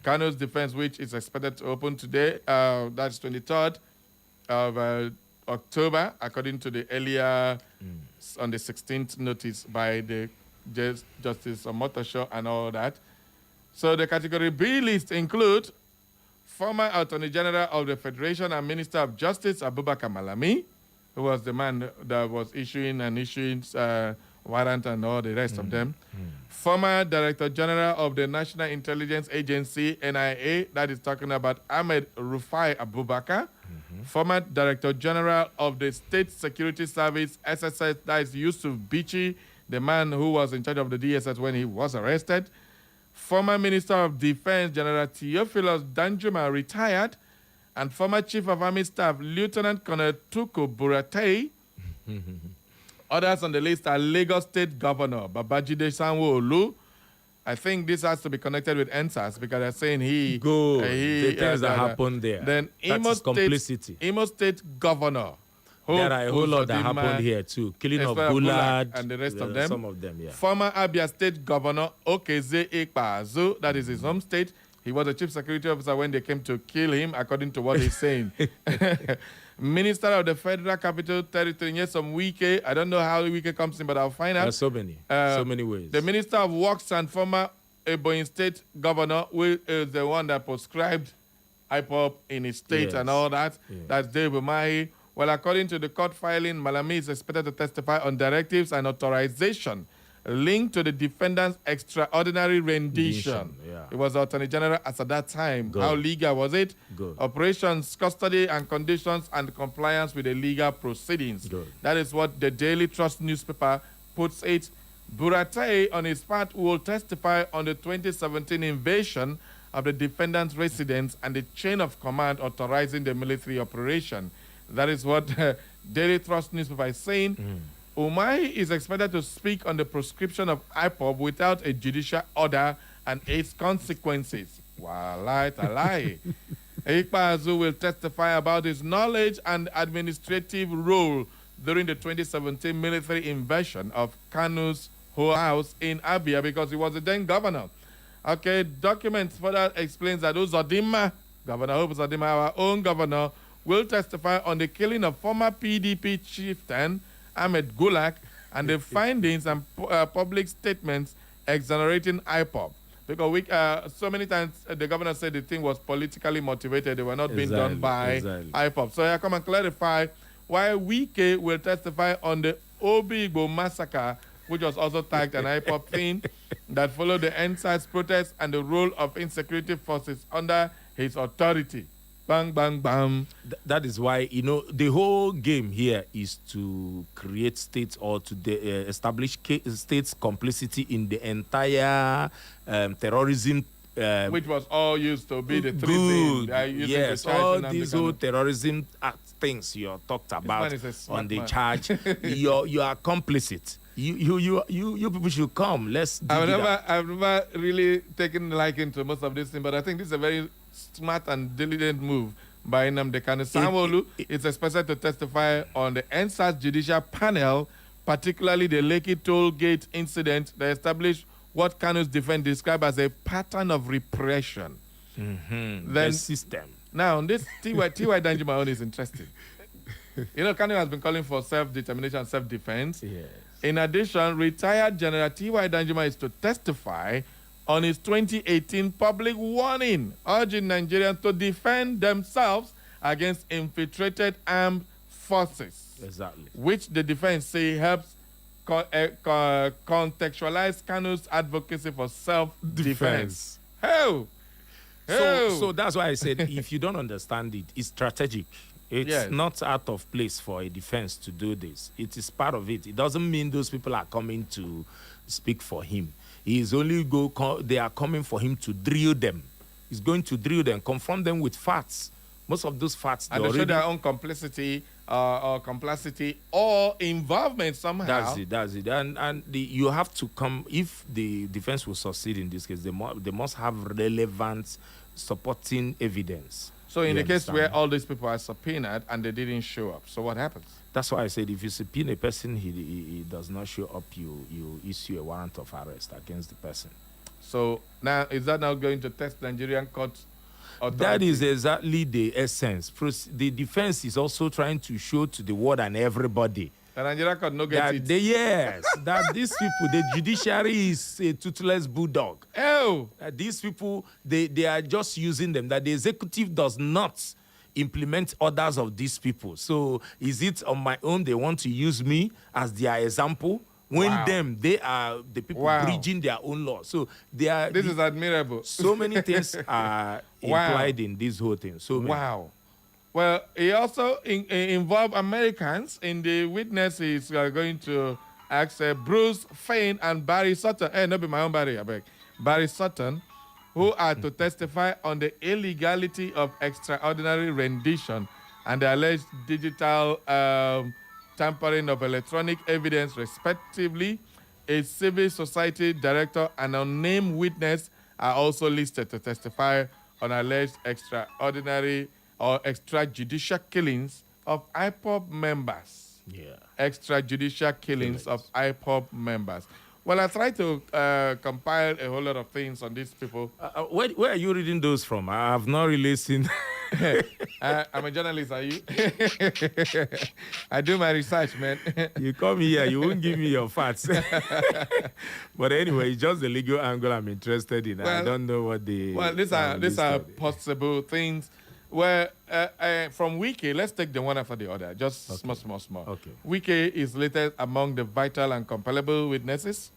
Kanu's defense, which is expected to open today, that's 23rd of October, according to the earlier on the 16th notice by the Justice Omotosho and all that. So the Category B list include former Attorney General of the Federation and Minister of Justice, Abubakar Malami, who was the man that was issuing warrant and all the rest of them. Former Director General of the National Intelligence Agency, NIA, that is talking about Ahmed Rufai Abubakar. Former Director General of the State Security Service, SSS, that is Yusuf Bichi, the man who was in charge of the DSS when he was arrested. Former Minister of Defense, General Theophilus Danjuma, retired. And former Chief of Army Staff, Lieutenant Colonel Tuku Buratai. Others on the list are Lagos State Governor Babajide Sanwo-Olu. I think this has to be connected with NSAS because they're saying the things that happened there. Then complicity. Imo State Governor. There are a whole lot that happened here too. Killing of Bullard and the rest of them. Some of them, yeah. Former Abia State Governor Okeze Ekpazu, that is his home state. He was the chief security officer when they came to kill him, according to what he's saying. Minister of the Federal Capital Territory, Nyesom Wike. I don't know how Wike comes in, but I'll find out. There's so many ways. The Minister of Works and former Ebonyi State Governor is the one that prescribed IPOP in his state and all that. Yes. That's Dave Umahi. Well, according to the court filing, Malami is expected to testify on directives and authorization linked to the defendant's extraordinary rendition. Yeah. It was the Attorney General as at that time. Good. How legal was it? Good. Operations, custody, and conditions and compliance with the legal proceedings. Good. That is what the Daily Trust newspaper puts it. Buratai, on his part, will testify on the 2017 invasion of the defendant's residence and the chain of command authorizing the military operation. That is what Daily Trust newspaper is saying. Umai is expected to speak on the proscription of IPOB without a judicial order and its consequences. Walai talai. Ikpazu will testify about his knowledge and administrative role during the 2017 military invasion of Kanu's house in Abia because he was the then governor. Okay, documents further explains that Uzodimma, Governor Hope Uzodimma, our own governor, will testify on the killing of former PDP chieftain Ahmed Gulak and the findings and public statements exonerating IPOB. Because so many times the governor said the thing was politically motivated. They were not being done by IPOB. So I come and clarify why Wike will testify on the Obi-Igbo massacre, which was also tagged an IPOB thing, that followed the NSAS protests and the role of insecurity forces under his authority. Bang, bang, bang. That is why, the whole game here is to create states or to establish states' complicity in the entire terrorism. Which was all used to be the three good. things. Yes, all these whole terrorism things you talked about on the charge. You are complicit. You people should come. Let's dig I've never really taken liking to most of this thing, but I think this is a very smart and diligent move by Nnamdi Kanu. Sanwo-Olu is expected to testify on the NSAS judicial panel, particularly the Lekki toll gate incident that established what Kanu's defense described as a pattern of repression. The system. Now, this T.Y. Danjuma is interesting. Kanu has been calling for self-determination and self-defense. Yes. In addition, retired General T.Y. Danjuma is to testify on his 2018 public warning, urging Nigerians to defend themselves against infiltrated armed forces. Exactly. Which the defense say helps contextualize Kanu's advocacy for self-defense. So that's why I said if you don't understand it, it's strategic. It's not out of place for a defense to do this. It is part of it. It doesn't mean those people are coming to speak for him. He is only they are coming for him to drill them. He's going to drill them, confront them with facts. Most of those facts, and they show their own complicity or complicity or involvement somehow. That's it. And you have to come, if the defense will succeed in this case, they must have relevant supporting evidence. So in the case where all these people are subpoenaed and they didn't show up, so what happens? That's why I said if you subpoena a person, he does not show up, you issue a warrant of arrest against the person. So now, is that now going to test Nigerian courts? That is exactly the essence. The defense is also trying to show to the world and everybody the Nigerian court no get it. That these people, the judiciary is a toothless bulldog. These people, they are just using them. That the executive does not implement orders of these people. So is it on my own they want to use me as their example? When they are the people bridging their own law. So they are. This is admirable. So many things are implied in this whole thing. So wow. Well, he also involved Americans in the witnesses who are going to ask Bruce Fain and Barry Sutton. Not be my own Barry, I beg. Barry Sutton, who are to testify on the illegality of extraordinary rendition and the alleged digital tampering of electronic evidence, respectively. A civil society director and a unnamed witness are also listed to testify on alleged extraordinary or extrajudicial killings of IPOB members. Extrajudicial killings of IPOB members. Well, I tried to compile a whole lot of things on these people. Where are you reading those from? I have not really seen. I'm a journalist, are you? I do my research, man. You come here, you won't give me your facts. But anyway, it's just the legal angle I'm interested in. I don't know what the... Well, these are possible things where, from Wiki, let's take them one after the other, just small. Okay. Wiki is listed among the vital and compellable witnesses.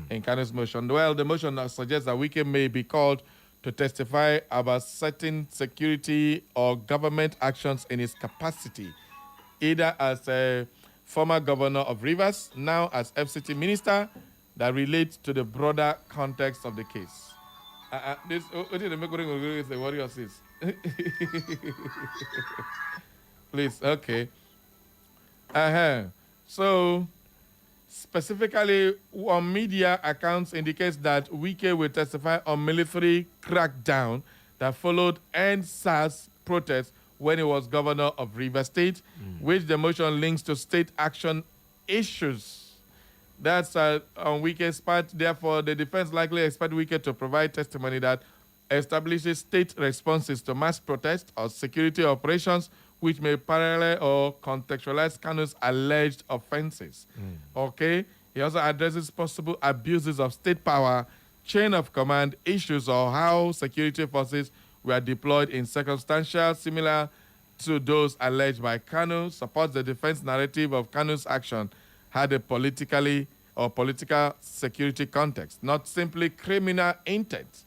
in Kanu's motion. Well, the motion suggests that Wike may be called to testify about certain security or government actions in his capacity, either as a former governor of Rivers, now as FCT minister, that relates to the broader context of the case. This what did the make the warriors is? Please, okay. So, specifically, on media accounts indicates that Wike will testify on military crackdown that followed NSAS protests when he was governor of Rivers State, which the motion links to state action issues. That's on Wike's part. Therefore, the defense likely expect Wike to provide testimony that establishes state responses to mass protests or security operations which may parallel or contextualize Kanu's alleged offenses. Okay? He also addresses possible abuses of state power, chain of command issues, or how security forces were deployed in circumstances similar to those alleged by Kanu, supports the defense narrative of Kanu's action had a politically or political security context, not simply criminal intent.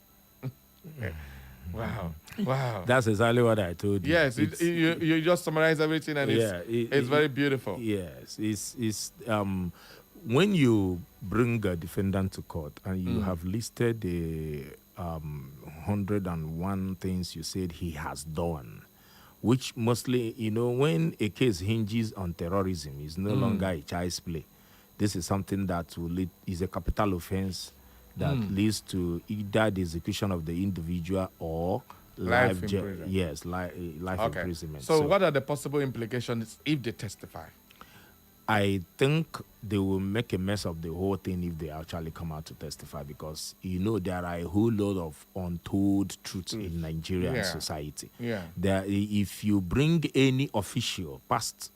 Wow. Wow. That's exactly what I told you. Yes, you just summarize everything, and it's very beautiful. Yes, it's when you bring a defendant to court and you have listed the 101 things you said he has done, which mostly, when a case hinges on terrorism, is no longer a child's play. This is something that is a capital offense that leads to either the execution of the individual or life imprisonment. Yes, life imprisonment. So what are the possible implications if they testify? I think they will make a mess of the whole thing if they actually come out to testify, because there are a whole lot of untold truths in Nigerian society. Yeah. If you bring any official past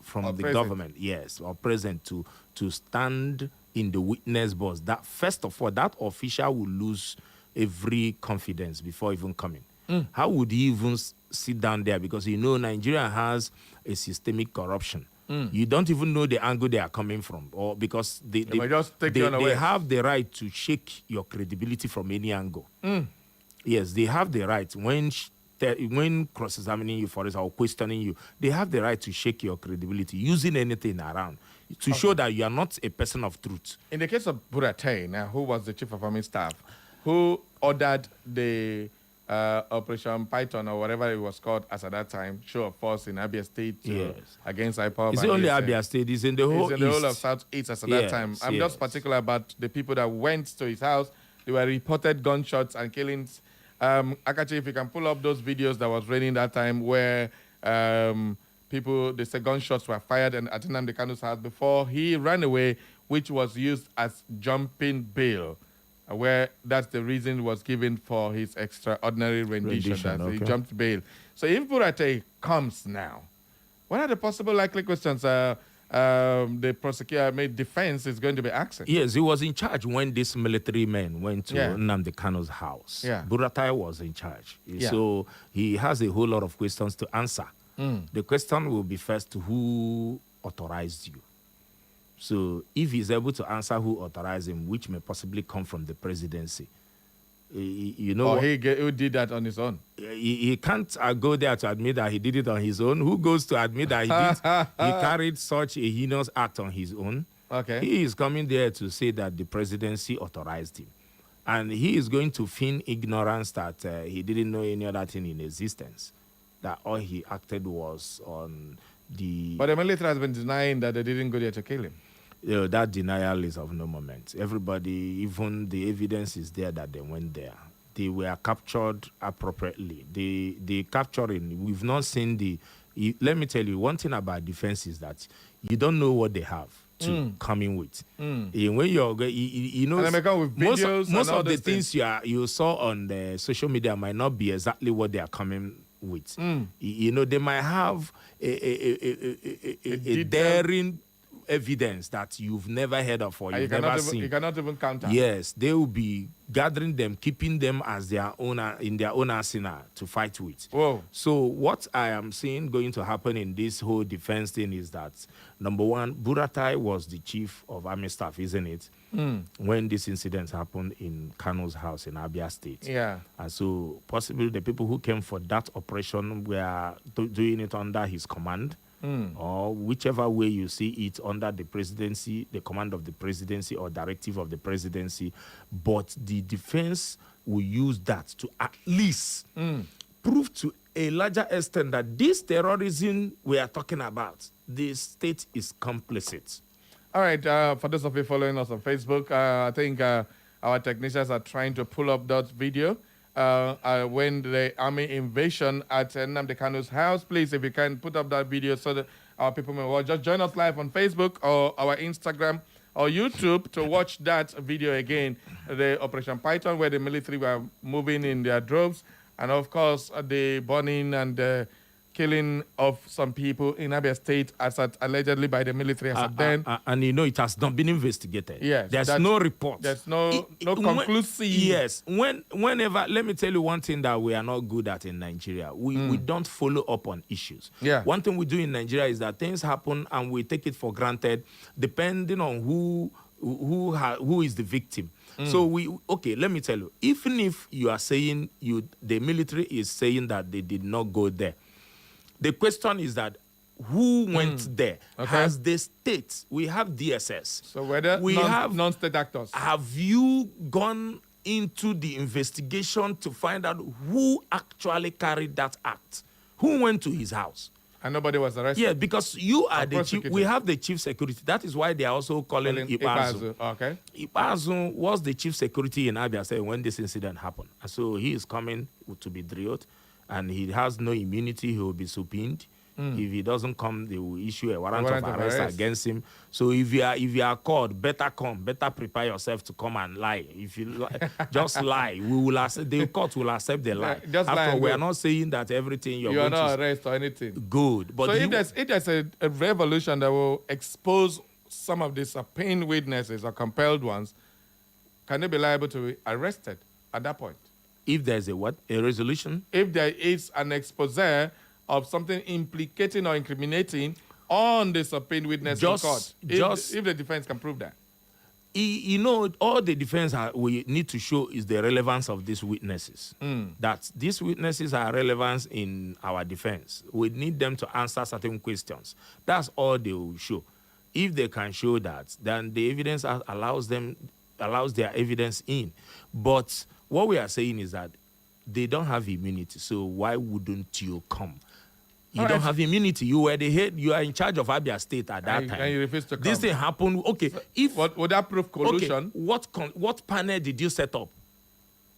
from the government, or present to stand in the witness box, that first of all, that official will lose every confidence before even coming. How would he even sit down there? Because Nigeria has a systemic corruption. You don't even know the angle they are coming from, or because they have the right to shake your credibility from any angle. Yes, they have the right when cross-examining you, for example, or questioning you, they have the right to shake your credibility using anything around to show that you are not a person of truth. In the case of Buratai, now, who was the chief of army staff, who ordered the Operation Python or whatever it was called as at that time, show of force in Abia State against IPOB. It's only Abia State. It's in the whole East. Whole of Southeast as at that time. I'm just particular about the people that went to his house. They were reported gunshots and killings. Akachi, if you can pull up those videos that was raining that time where they say gunshots were fired at Nnamdi Kanu's house before he ran away, which was used as jumping bail. Where that's the reason was given for his extraordinary rendition that he jumped bail. So if Burate comes now, what are the possible likely questions the prosecutor defense is going to be asking? Yes, he was in charge when this military men went to Nnamdi Kanu's house. Buratai was in charge. So he has a whole lot of questions to answer. The question will be first, who authorized you? So if he's able to answer who authorized him, which may possibly come from the presidency, he did that on his own. He can't go there to admit that he did it on his own. Who goes to admit that he carried such a heinous act on his own? Okay. He is coming there to say that the presidency authorized him. And he is going to feign ignorance that he didn't know any other thing in existence, that all he acted was on the... But the military has been denying that they didn't go there to kill him. That denial is of no moment. Everybody, even the evidence is there that they went there. They were captured appropriately. The capturing, we've not seen let me tell you, one thing about defense is that you don't know what they have to come in with. When you're, most of the things you saw on the social media might not be exactly what they are coming with. They might have a daring evidence that you've never heard of or you've never seen. You cannot even counter. Yes, they will be gathering them, keeping them as their own in their own arsenal to fight with. Whoa. So what I am seeing going to happen in this whole defense thing is that, number one, Buratai was the chief of army staff, isn't it? When this incident happened in Kanu's house in Abia State. Yeah. And so possibly the people who came for that operation were doing it under his command. Or whichever way you see it, under the presidency, the command of the presidency or directive of the presidency. But the defense will use that to at least prove to a larger extent that this terrorism we are talking about, the state is complicit. All right, for those of you following us on Facebook, I think our technicians are trying to pull up that video when the army invasion at Nnamdi Kanu's house. Please, if you can put up that video so that our people may watch. Just join us live on Facebook or our Instagram or YouTube to watch that video again. The Operation Python, where the military were moving in their droves, and of course the burning and killing of some people in Abia State as allegedly by the military as then. And you know it has not been investigated. Yes. There's no report. There's no conclusive. Yes. Whenever, let me tell you one thing that we are not good at in Nigeria. We don't follow up on issues. Yeah. One thing we do in Nigeria is that things happen and we take it for granted depending on who is the victim. So let me tell you, even if you are saying the military is saying that they did not go there, the question is that who went there? Okay. Has the state, we have DSS. So whether we have non-state actors. Have you gone into the investigation to find out who actually carried that act? Who went to his house? And nobody was arrested? Yeah, because you are the chief. We have the chief security. That is why they are also calling Ipazu. Okay. Ipazu was the chief security in Abia State when this incident happened. And so he is coming to be drilled, and he has no immunity. He will be subpoenaed. If he doesn't come, they will issue a warrant of arrest against him. So if you are called, better come, better prepare yourself to come and lie. If you just lie, the court will accept the lie. Just lie. We are not saying that everything you are not arrested or anything. Good, but so if there's a revolution that will expose some of these pain witnesses or compelled ones, can they be liable to be arrested at that point? If there's a what? A resolution? If there is an expose of something implicating or incriminating on the subpoenaed witness in court, if the defense can prove that. You know, all the defense we need to show is the relevance of these witnesses. That these witnesses are relevant in our defense. We need them to answer certain questions. That's all they will show. If they can show that, then the evidence allows their evidence in. But what we are saying is that they don't have immunity, so why wouldn't you come? You don't have immunity. You were the head. You are in charge of Abia State at that time. And you refused to come. This thing happened. Okay, so would that prove collusion? Okay, what panel did you set up?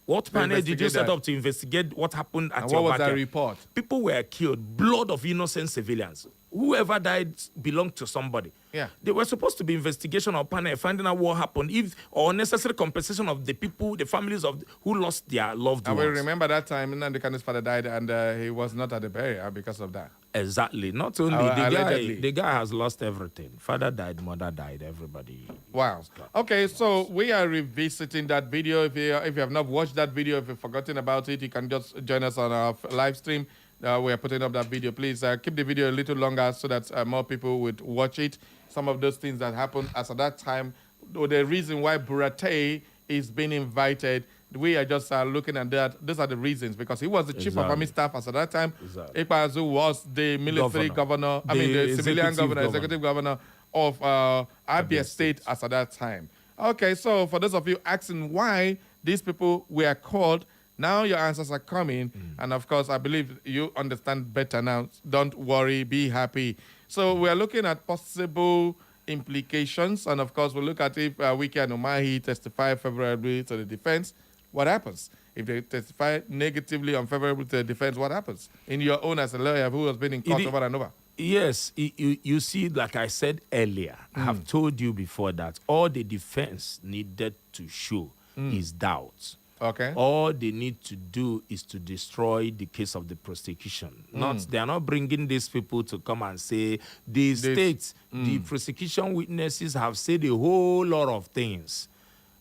What panel did you set up to investigate what happened at your what was backyard? that report? People were killed. Blood of innocent civilians. Whoever died belonged to somebody. Yeah. They were supposed to be investigation or panel finding out what happened, or necessary compensation of the people, the families of who lost their loved ones. I will remember that time Nnamdi Kanu's father died and he was not at the burial because of that. Exactly. Not only the guy has lost everything. Father died, mother died, everybody. Wow. Okay, so we are revisiting that video. If you have not watched that video, if you've forgotten about it, you can just join us on our live stream. We are putting up that video. Please keep the video a little longer so that more people would watch it. Some of those things that happened as at that time, the reason why Buratai is being invited, we are just looking at that. These are the reasons, because he was the chief of army staff as at that time. Ikpeazu was the military governor, the civilian governor, executive governor of Abia State as at that time. Okay, so for those of you asking why these people were called, now your answers are coming. And of course, I believe you understand better now. Don't worry, be happy. So we are looking at possible implications. And of course, we'll look at if Wike and Umahi testify favorably to the defense. What happens? If they testify negatively, unfavorably to the defense, what happens? In your own as a lawyer who has been in court over and over. Yes, you see, like I said earlier, I have told you before that all the defense needed to show is doubt. Okay. All they need to do is to destroy the case of the prosecution. They are not bringing these people to come and say the state, the prosecution witnesses have said a whole lot of things.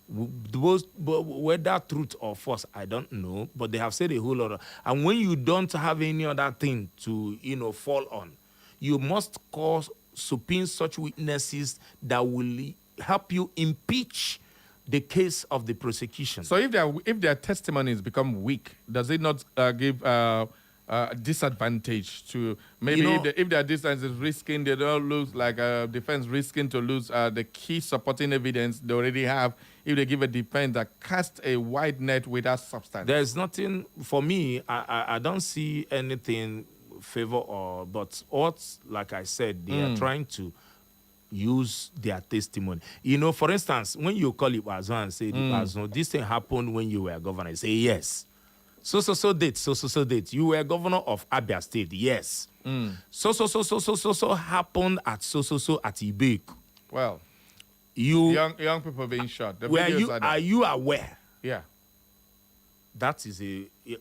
Whether truth or false, I don't know, but they have said a whole lot of, and when you don't have any other thing to fall on, you must subpoena such witnesses that will help you impeach the case of the prosecution. So if their testimonies become weak, does it not give disadvantage to maybe if their defense is risking, they don't lose, like a defense risking to lose the key supporting evidence they already have if they give a defense that casts a wide net without substance? There's nothing, for me, I don't see anything favor but what, like I said, they are trying to use their testimony. For instance, when you call Ibazo and say, Ibazo, this thing happened when you were governor, you say, yes. So date. You were governor of Abia State, yes. So happened at at Ibek. Well, young people being shot. Are you aware? Yeah. That is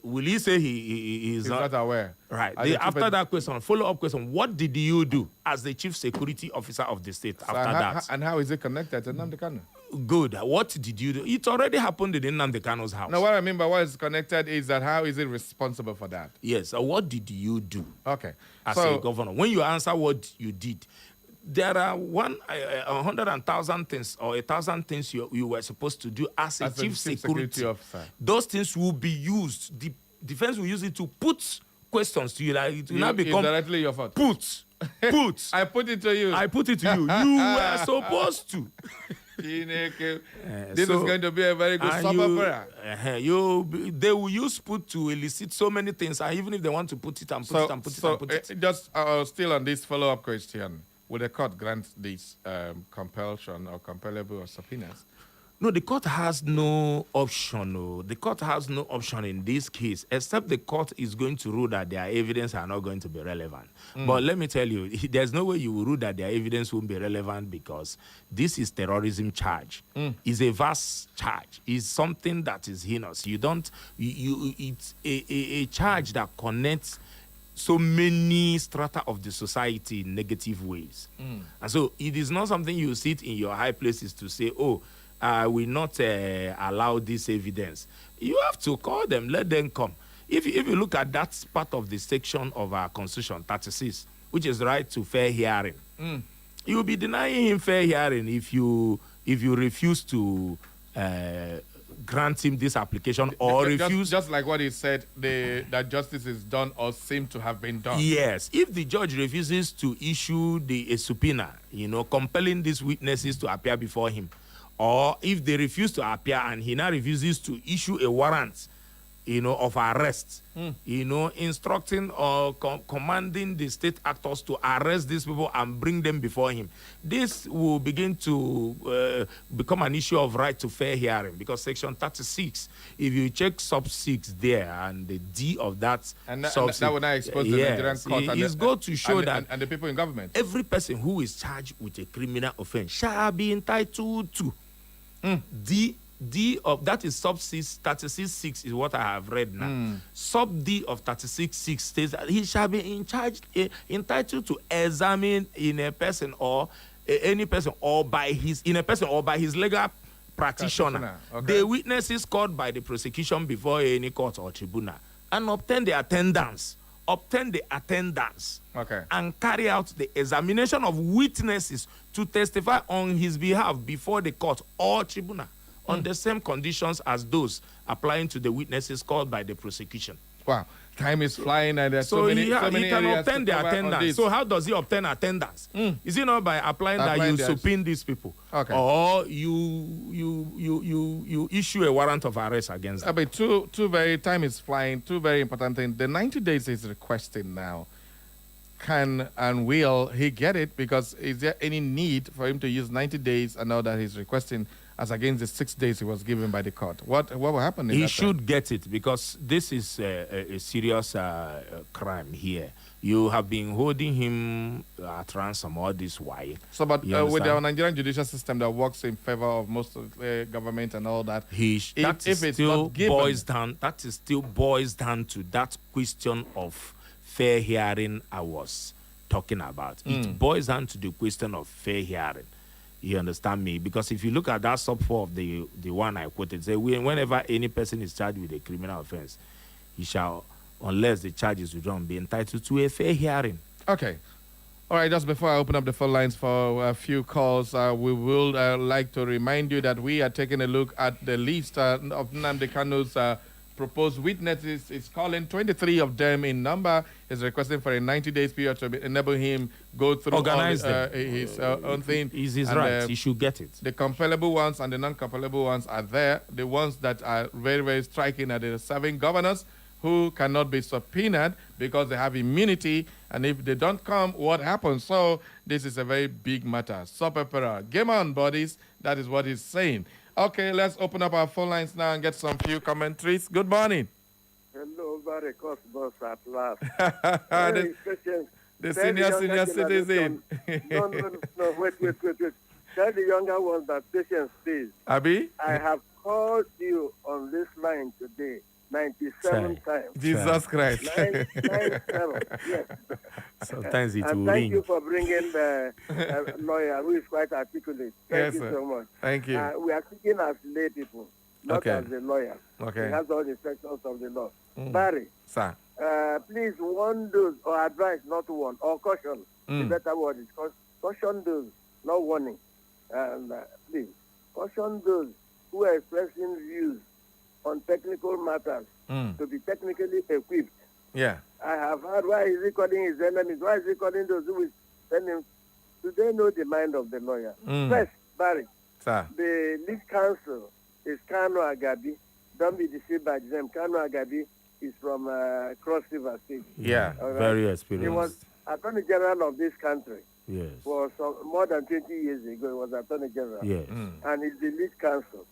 will he say he's not aware? Right. After that question, follow-up question, what did you do as the chief security officer of the state after that? And how is it connected to Nnamdi Kanu? Good. What did you do? It already happened in Nnamdi Kanu's house. No, what I mean by what is connected is that how is it responsible for that? Yes. What did you do? Okay. As a governor. When you answer what you did, there are 100,000 things or 1,000 things you were supposed to do as a chief security officer. Those things will be used. The defense will use it to put questions to you. Like it will not become directly your fault. Put. I put it to you. I put it to you. You were supposed to. This is going to be a very good soap opera. They will use put to elicit so many things, and even if they want to put it and put it. Just still on this follow-up question, will the court grant this compulsion or compellable or subpoenas? No, the court has no option. No. The court has no option in this case, except the court is going to rule that their evidence are not going to be relevant. But let me tell you, there's no way you will rule that their evidence won't be relevant because this is terrorism charge. It's a vast charge. It's something that is heinous. It's a charge that connects so many strata of the society in negative ways. And so it is not something you sit in your high places to say, I will not allow this evidence. You have to call them, let them come. If you look at that part of the section of our Constitution, 36, which is right to fair hearing, you will be denying him fair hearing if you refuse to grant him this application or refuse. Just like what he said, that justice is done or seem to have been done. Yes. If the judge refuses to issue a subpoena, compelling these witnesses to appear before him, or if they refuse to appear and he now refuses to issue a warrant, of arrest, instructing or commanding the state actors to arrest these people and bring them before him, this will begin to become an issue of right to fair hearing, because Section 36, if you check sub 6 there and the D of that sub 6, that would not expose the Nigerian court it's going to show that and the people in government. Every person who is charged with a criminal offense shall be entitled to D of that is sub 6, 36.6 is what I have read now. Sub D of 36.6 states that he shall be entitled to examine in a person or any person or by his legal practitioner. Okay. The witnesses called by the prosecution before any court or tribunal and obtain the attendance. Okay. And carry out the examination of witnesses to testify on his behalf before the court or tribunal on the same conditions as those applying to the witnesses called by the prosecution. Wow. Time is flying and there's so many he can obtain the attendance. So how does he obtain attendance? Is it not by applying that you subpoena these people? Okay. Or you issue a warrant of arrest against them? But time is flying, two very important things. The 90 days is requesting now. can and will he get it? Because is there any need for him to use 90 days and all that he's requesting as against the 6 days he was given by the court? What will happen in He that should time? get it because this is a serious crime here. You have been holding him at ransom all this while. So, but You with our understand? Nigerian judicial system that works in favor of most of the government and all that, That if it's still not given, boils down. That is still boils down to that question of fair hearing I was talking about. It boils down to the question of fair hearing. You understand me? Because if you look at that sub 4 of the one I quoted, say whenever any person is charged with a criminal offense, he shall, unless the charge is withdrawn, be entitled to a fair hearing. Okay. All right, just before I open up the phone lines for a few calls, we will like to remind you that we are taking a look at the list of Nnamdi Kanu's proposed witnesses. It's calling 23 of them in number. Is requesting for a 90 days period to enable him go through Organize his own thing. Is his right. He should get it. The compellable ones and the non-compellable ones are there. The ones that are very, very striking are the serving governors who cannot be subpoenaed because they have immunity. And if they don't come, what happens? So this is a very big matter. Soap opera. Game on, buddies. That is what he's saying. Okay, let's open up our phone lines now and get some few commentaries. Good morning. Hello, very Cosmos at last. The senior citizen. No, wait. Tell the younger ones that patience stays. Abi? I have called you on this line today 97 times. Jesus Christ. 97, yes. Sometimes it and will thank ring. you for bringing the lawyer who is quite articulate. Thank you sir. so much. Thank you. We are speaking as lay people, not Okay. as the lawyer. Okay. He has all the sections of the law. Mm. Barry, Sir. please warn those, or advise, not warn, or caution. The better word is caution those, not warning. And please, caution those who are expressing views on technical matters to be technically equipped. Yeah. I have heard, why is he calling his enemies? Why is he calling those who will send him? Do they know the mind of the lawyer? First, Barry, Sir. the lead counsel is Kanu Agabi. Don't be deceived by the name. Kanu Agabi is from Cross River State. Yeah, All right? very He experienced. was Attorney General of this country. Yes. For more than 20 years ago, he was Attorney General. Yes. And he's the lead counsel.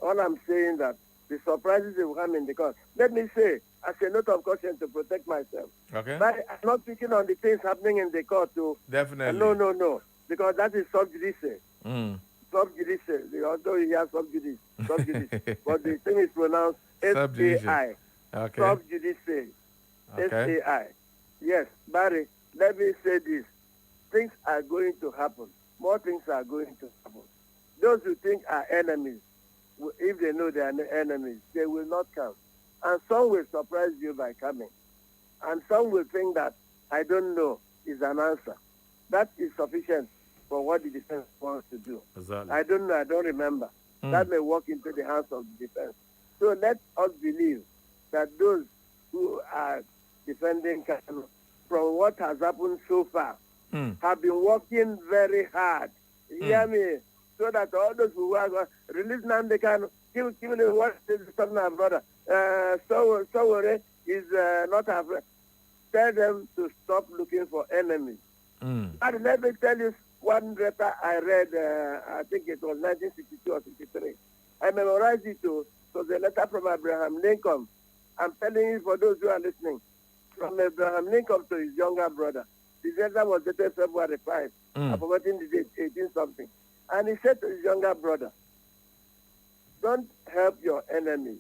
All I'm saying that the surprises will come in the court. Let me say, as a note of caution to protect myself, Okay. but I'm not speaking on the things happening in the court too. Definitely. No, because that is sub judice. Mm. Sub judice, although he has sub judice, but the thing is pronounced Sub judice. S-A-I. Okay. Sub judice. Okay. S-A-I. Yes, Barry, let me say this. Things are going to happen. More things are going to happen. Those who think are enemies, if they know they are enemies, they will not come. And some will surprise you by coming. And some will think that, I don't know, is an answer. That is sufficient for what the defense wants to do. Exactly. I don't know, I don't remember. That may walk into the hands of the defense. So let us believe that those who are defending Kanu, from what has happened so far, have been working very hard. You hear me? So that all those who are going to release Nnamdi Kanu, give him what is talking about, brother. So is not afraid. Tell them to stop looking for enemies. And let me tell you one letter I read, I think it was 1962 or 63. I memorized it too. It was a letter from Abraham Lincoln. I'm telling you for those who are listening, from Abraham Lincoln to his younger brother. His letter was dated February 5. I've forgotten the date, 18 something. And he said to his younger brother, don't help your enemies.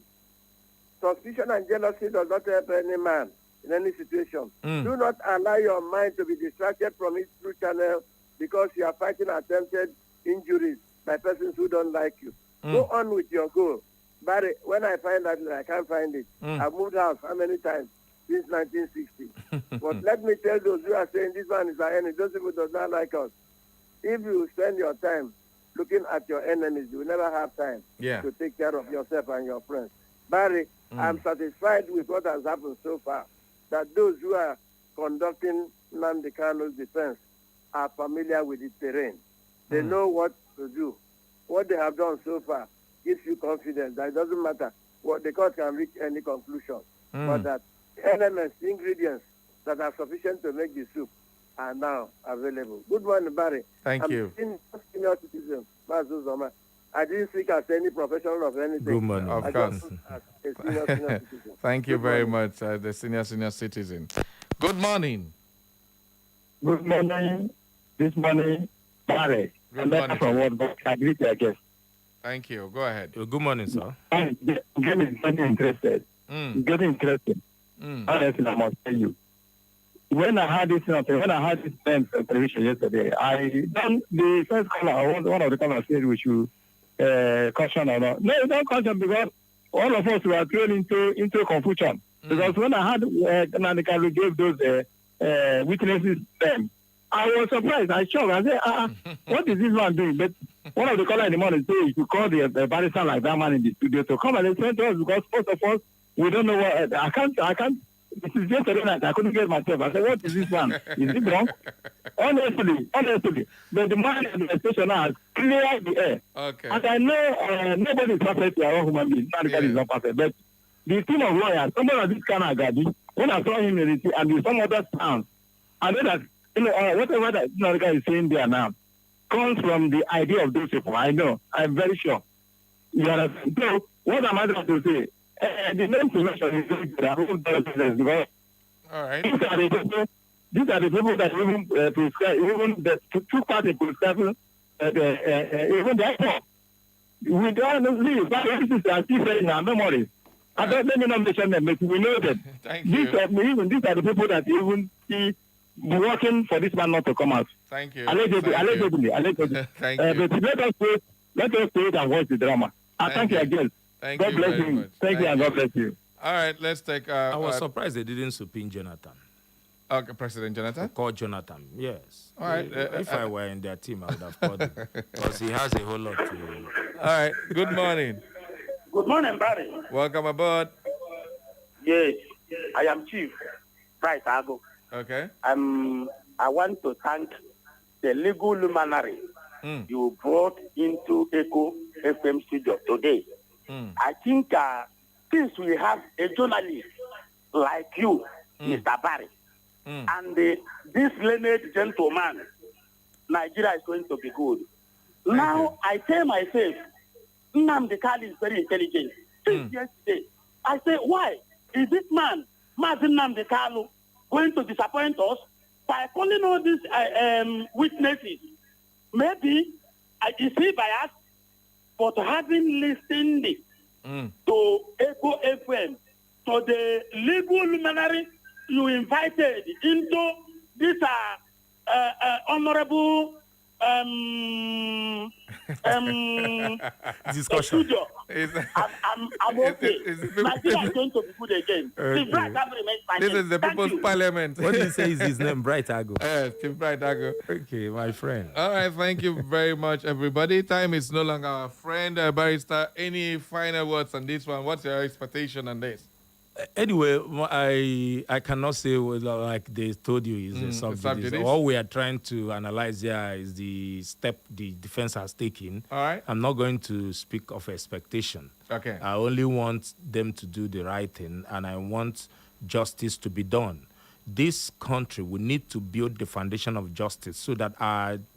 Suspicion and jealousy does not help any man in any situation. Do not allow your mind to be distracted from its true channel because you are fighting attempted injuries by persons who don't like you. Go on with your goal. But when I find that I can't find it, I've moved house how many times? Since 1960. But let me tell those who are saying this one is our enemy, those people do not like us. If you spend your time looking at your enemies, you will never have time to take care of yourself and your friends. Barry, I'm satisfied with what has happened so far, that those who are conducting Nnamdi Kanu's defense are familiar with the terrain. They know what to do. What they have done so far gives you confidence that it doesn't matter what the court can reach any conclusion, but that elements, ingredients that are sufficient to make the soup are now available. Good morning, Barry. Thank you. I'm a senior citizen, Mazuzoma. I didn't speak as any professional of anything. Good morning. Of course. As a senior citizen. Thank you Good very morning. much, the senior citizen. Good morning. Good morning. This morning, Barry. Good morning, From sir. World Bank. I greet you, I guess. Thank you. Go ahead. Good morning, sir. I'm getting interested. Getting interested. Honestly, I must tell you. When I had this television yesterday, the first caller, one of the callers said we should caution or not. No, don't caution because all of us were thrown into confusion. Because when I had Nnamdi gave those witnesses them, I was surprised. I shocked. I said, what is this man doing? But one of the callers in the morning said, you should call the barrister like that man in the studio to come and explain to us because first of all, we don't know what, I can't, this is yesterday night, I couldn't get myself. I said, what is this man? Is he wrong? Honestly. But the man in the station now has cleared the air. Okay. And I know nobody is perfect, we are all human beings. Nobody is not perfect. But the team of lawyers, someone of this kind of Gadi, when I saw him in the and with some other sounds, I know that, whatever that guy is saying there now comes from the idea of those people. I know. I'm very sure. You understand? So, what am I trying to say? The name selection is very good. I hope that because all right. These are the people that even prescribe, even the two parties prescribing even the airport. We don't leave. But this is still in our memories. I don't let me not mention them, but we know that these are the people that even see working for this man not to come out. Thank you. Allegedly. Thank you. But let us wait and watch the drama. Thank you again. Thank God you bless very you. much. Thank you and God bless you. All right, let's take. I was surprised they didn't subpoena Jonathan. Okay, President Jonathan? Call Jonathan, yes. All right. If I were in their team, I would have called him. Because he has a whole lot to... All right, good morning. Good morning, Barry. Welcome aboard. Yes, I am Chief Bryce Ago. Okay. I want to thank the legal luminary you brought into Echo FM studio today. I think since we have a journalist like you, Mr. Barry, and this learned gentleman, Nigeria is going to be good. Now, I tell myself, Nnamdi is very intelligent. Since yesterday, I say, why is this man, Mazin Nnamdi Kanu, going to disappoint us by calling all these witnesses? Maybe is he biased, but having listened to Echo FM, to the legal luminary you invited into this honorable discussion. Studio. I'm okay. Nigeria is going to be good again. Okay. This is the People's Parliament. What do you say is his name? Bright Ago. Chief Bright Ago. Okay, my friend. All right, thank you very much, everybody. Time is no longer our friend. Barrister, any final words on this one? What's your expectation on this? Anyway, I cannot say like they told you is a subjudice. All we are trying to analyze here is the step the defense has taken. All right. I'm not going to speak of expectation. Okay. I only want them to do the right thing, and I want justice to be done. This country, we need to build the foundation of justice so that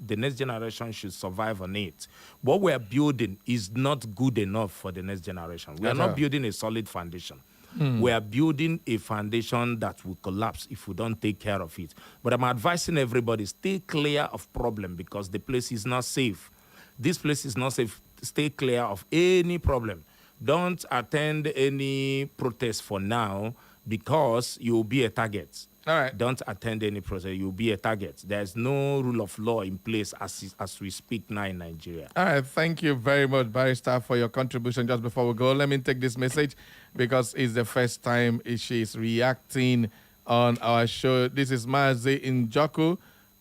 the next generation should survive on it. What we are building is not good enough for the next generation. We are not building a solid foundation. We are building a foundation that will collapse if we don't take care of it. But I'm advising everybody, stay clear of problem because the place is not safe. This place is not safe. Stay clear of any problem. Don't attend any protest for now because you'll be a target. All right. Don't attend any protest. You'll be a target. There's no rule of law in place as we speak now in Nigeria. All right. Thank you very much, Barrister, for your contribution. Just before we go, let me take this message because it's the first time she's reacting on our show. This is Mazi Njoku.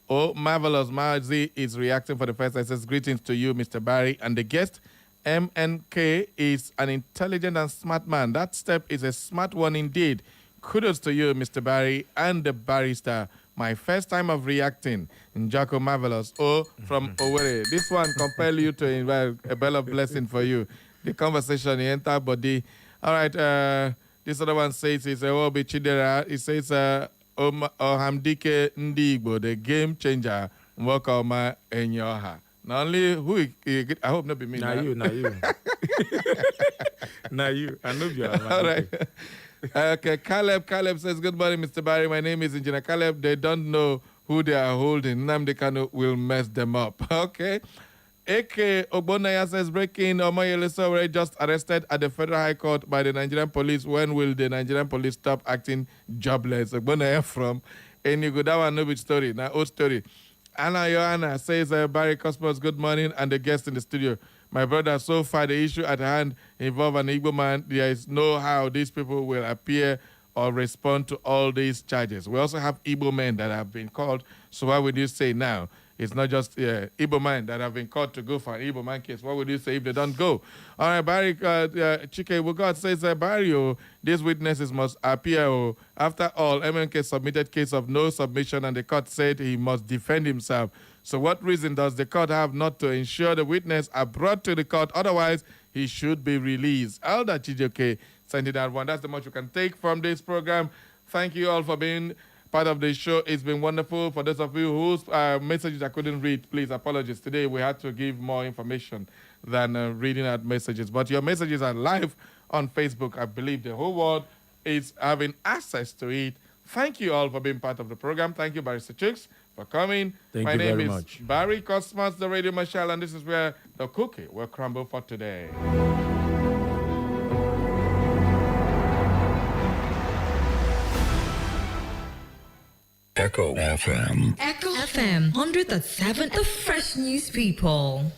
Oh, marvelous. Mazi is reacting for the first time. Says, greetings to you, Mr. Barry, and the guest. MNK is an intelligent and smart man. That step is a smart one indeed. Kudos to you, Mr. Barry, and the barrister. My first time of reacting. Njako Marvelous. Oh, from Owerri. This one compel you to invite a bell of blessing for you. The conversation, the entire body. All right. This other one says it's Obi Chidera. It says Ohamdike Ndigbo, the game changer, Mwakoma Enyoha. Not only who I hope not be me. Now you. Now you. I know you are. All right. Okay, Caleb says, good morning, Mr. Barry. My name is Engineer Caleb. They don't know who they are holding. Nnamdi Kanu will mess them up. Okay. AK Ogbonaya says, breaking Omoyele Sowore just arrested at the Federal High Court by the Nigerian police. When will the Nigerian police stop acting jobless? Ogbonaya from Enugu. That one, no big story. Now, old story. Anna Joanna says, Barry Cosmos, good morning, and the guest in the studio. My brother, so far the issue at hand involves an Igbo man. There is no how these people will appear or respond to all these charges. We also have Igbo men that have been called. So what would you say now? It's not just Igbo men that have been called to go for an Igbo man case. What would you say if they don't go? All right, Barry, Chike Wugod says, Barry, these witnesses must appear. After all, MNK submitted case of no submission and the court said he must defend himself. So what reason does the court have not to ensure the witness are brought to the court? Otherwise, he should be released. Elder Chijoke sent that one. That's the much you can take from this program. Thank you all for being part of the show. It's been wonderful. For those of you whose messages I couldn't read, please apologies. Today we had to give more information than reading out messages. But your messages are live on Facebook. I believe the whole world is having access to it. Thank you all for being part of the program. Thank you, Barrister Chicks, for coming. Thank My you name very is much. Barry Cosmos, the Radio Marshal, and this is where the cookie will crumble for today. Echo FM. Echo FM 100.7, the fresh news people.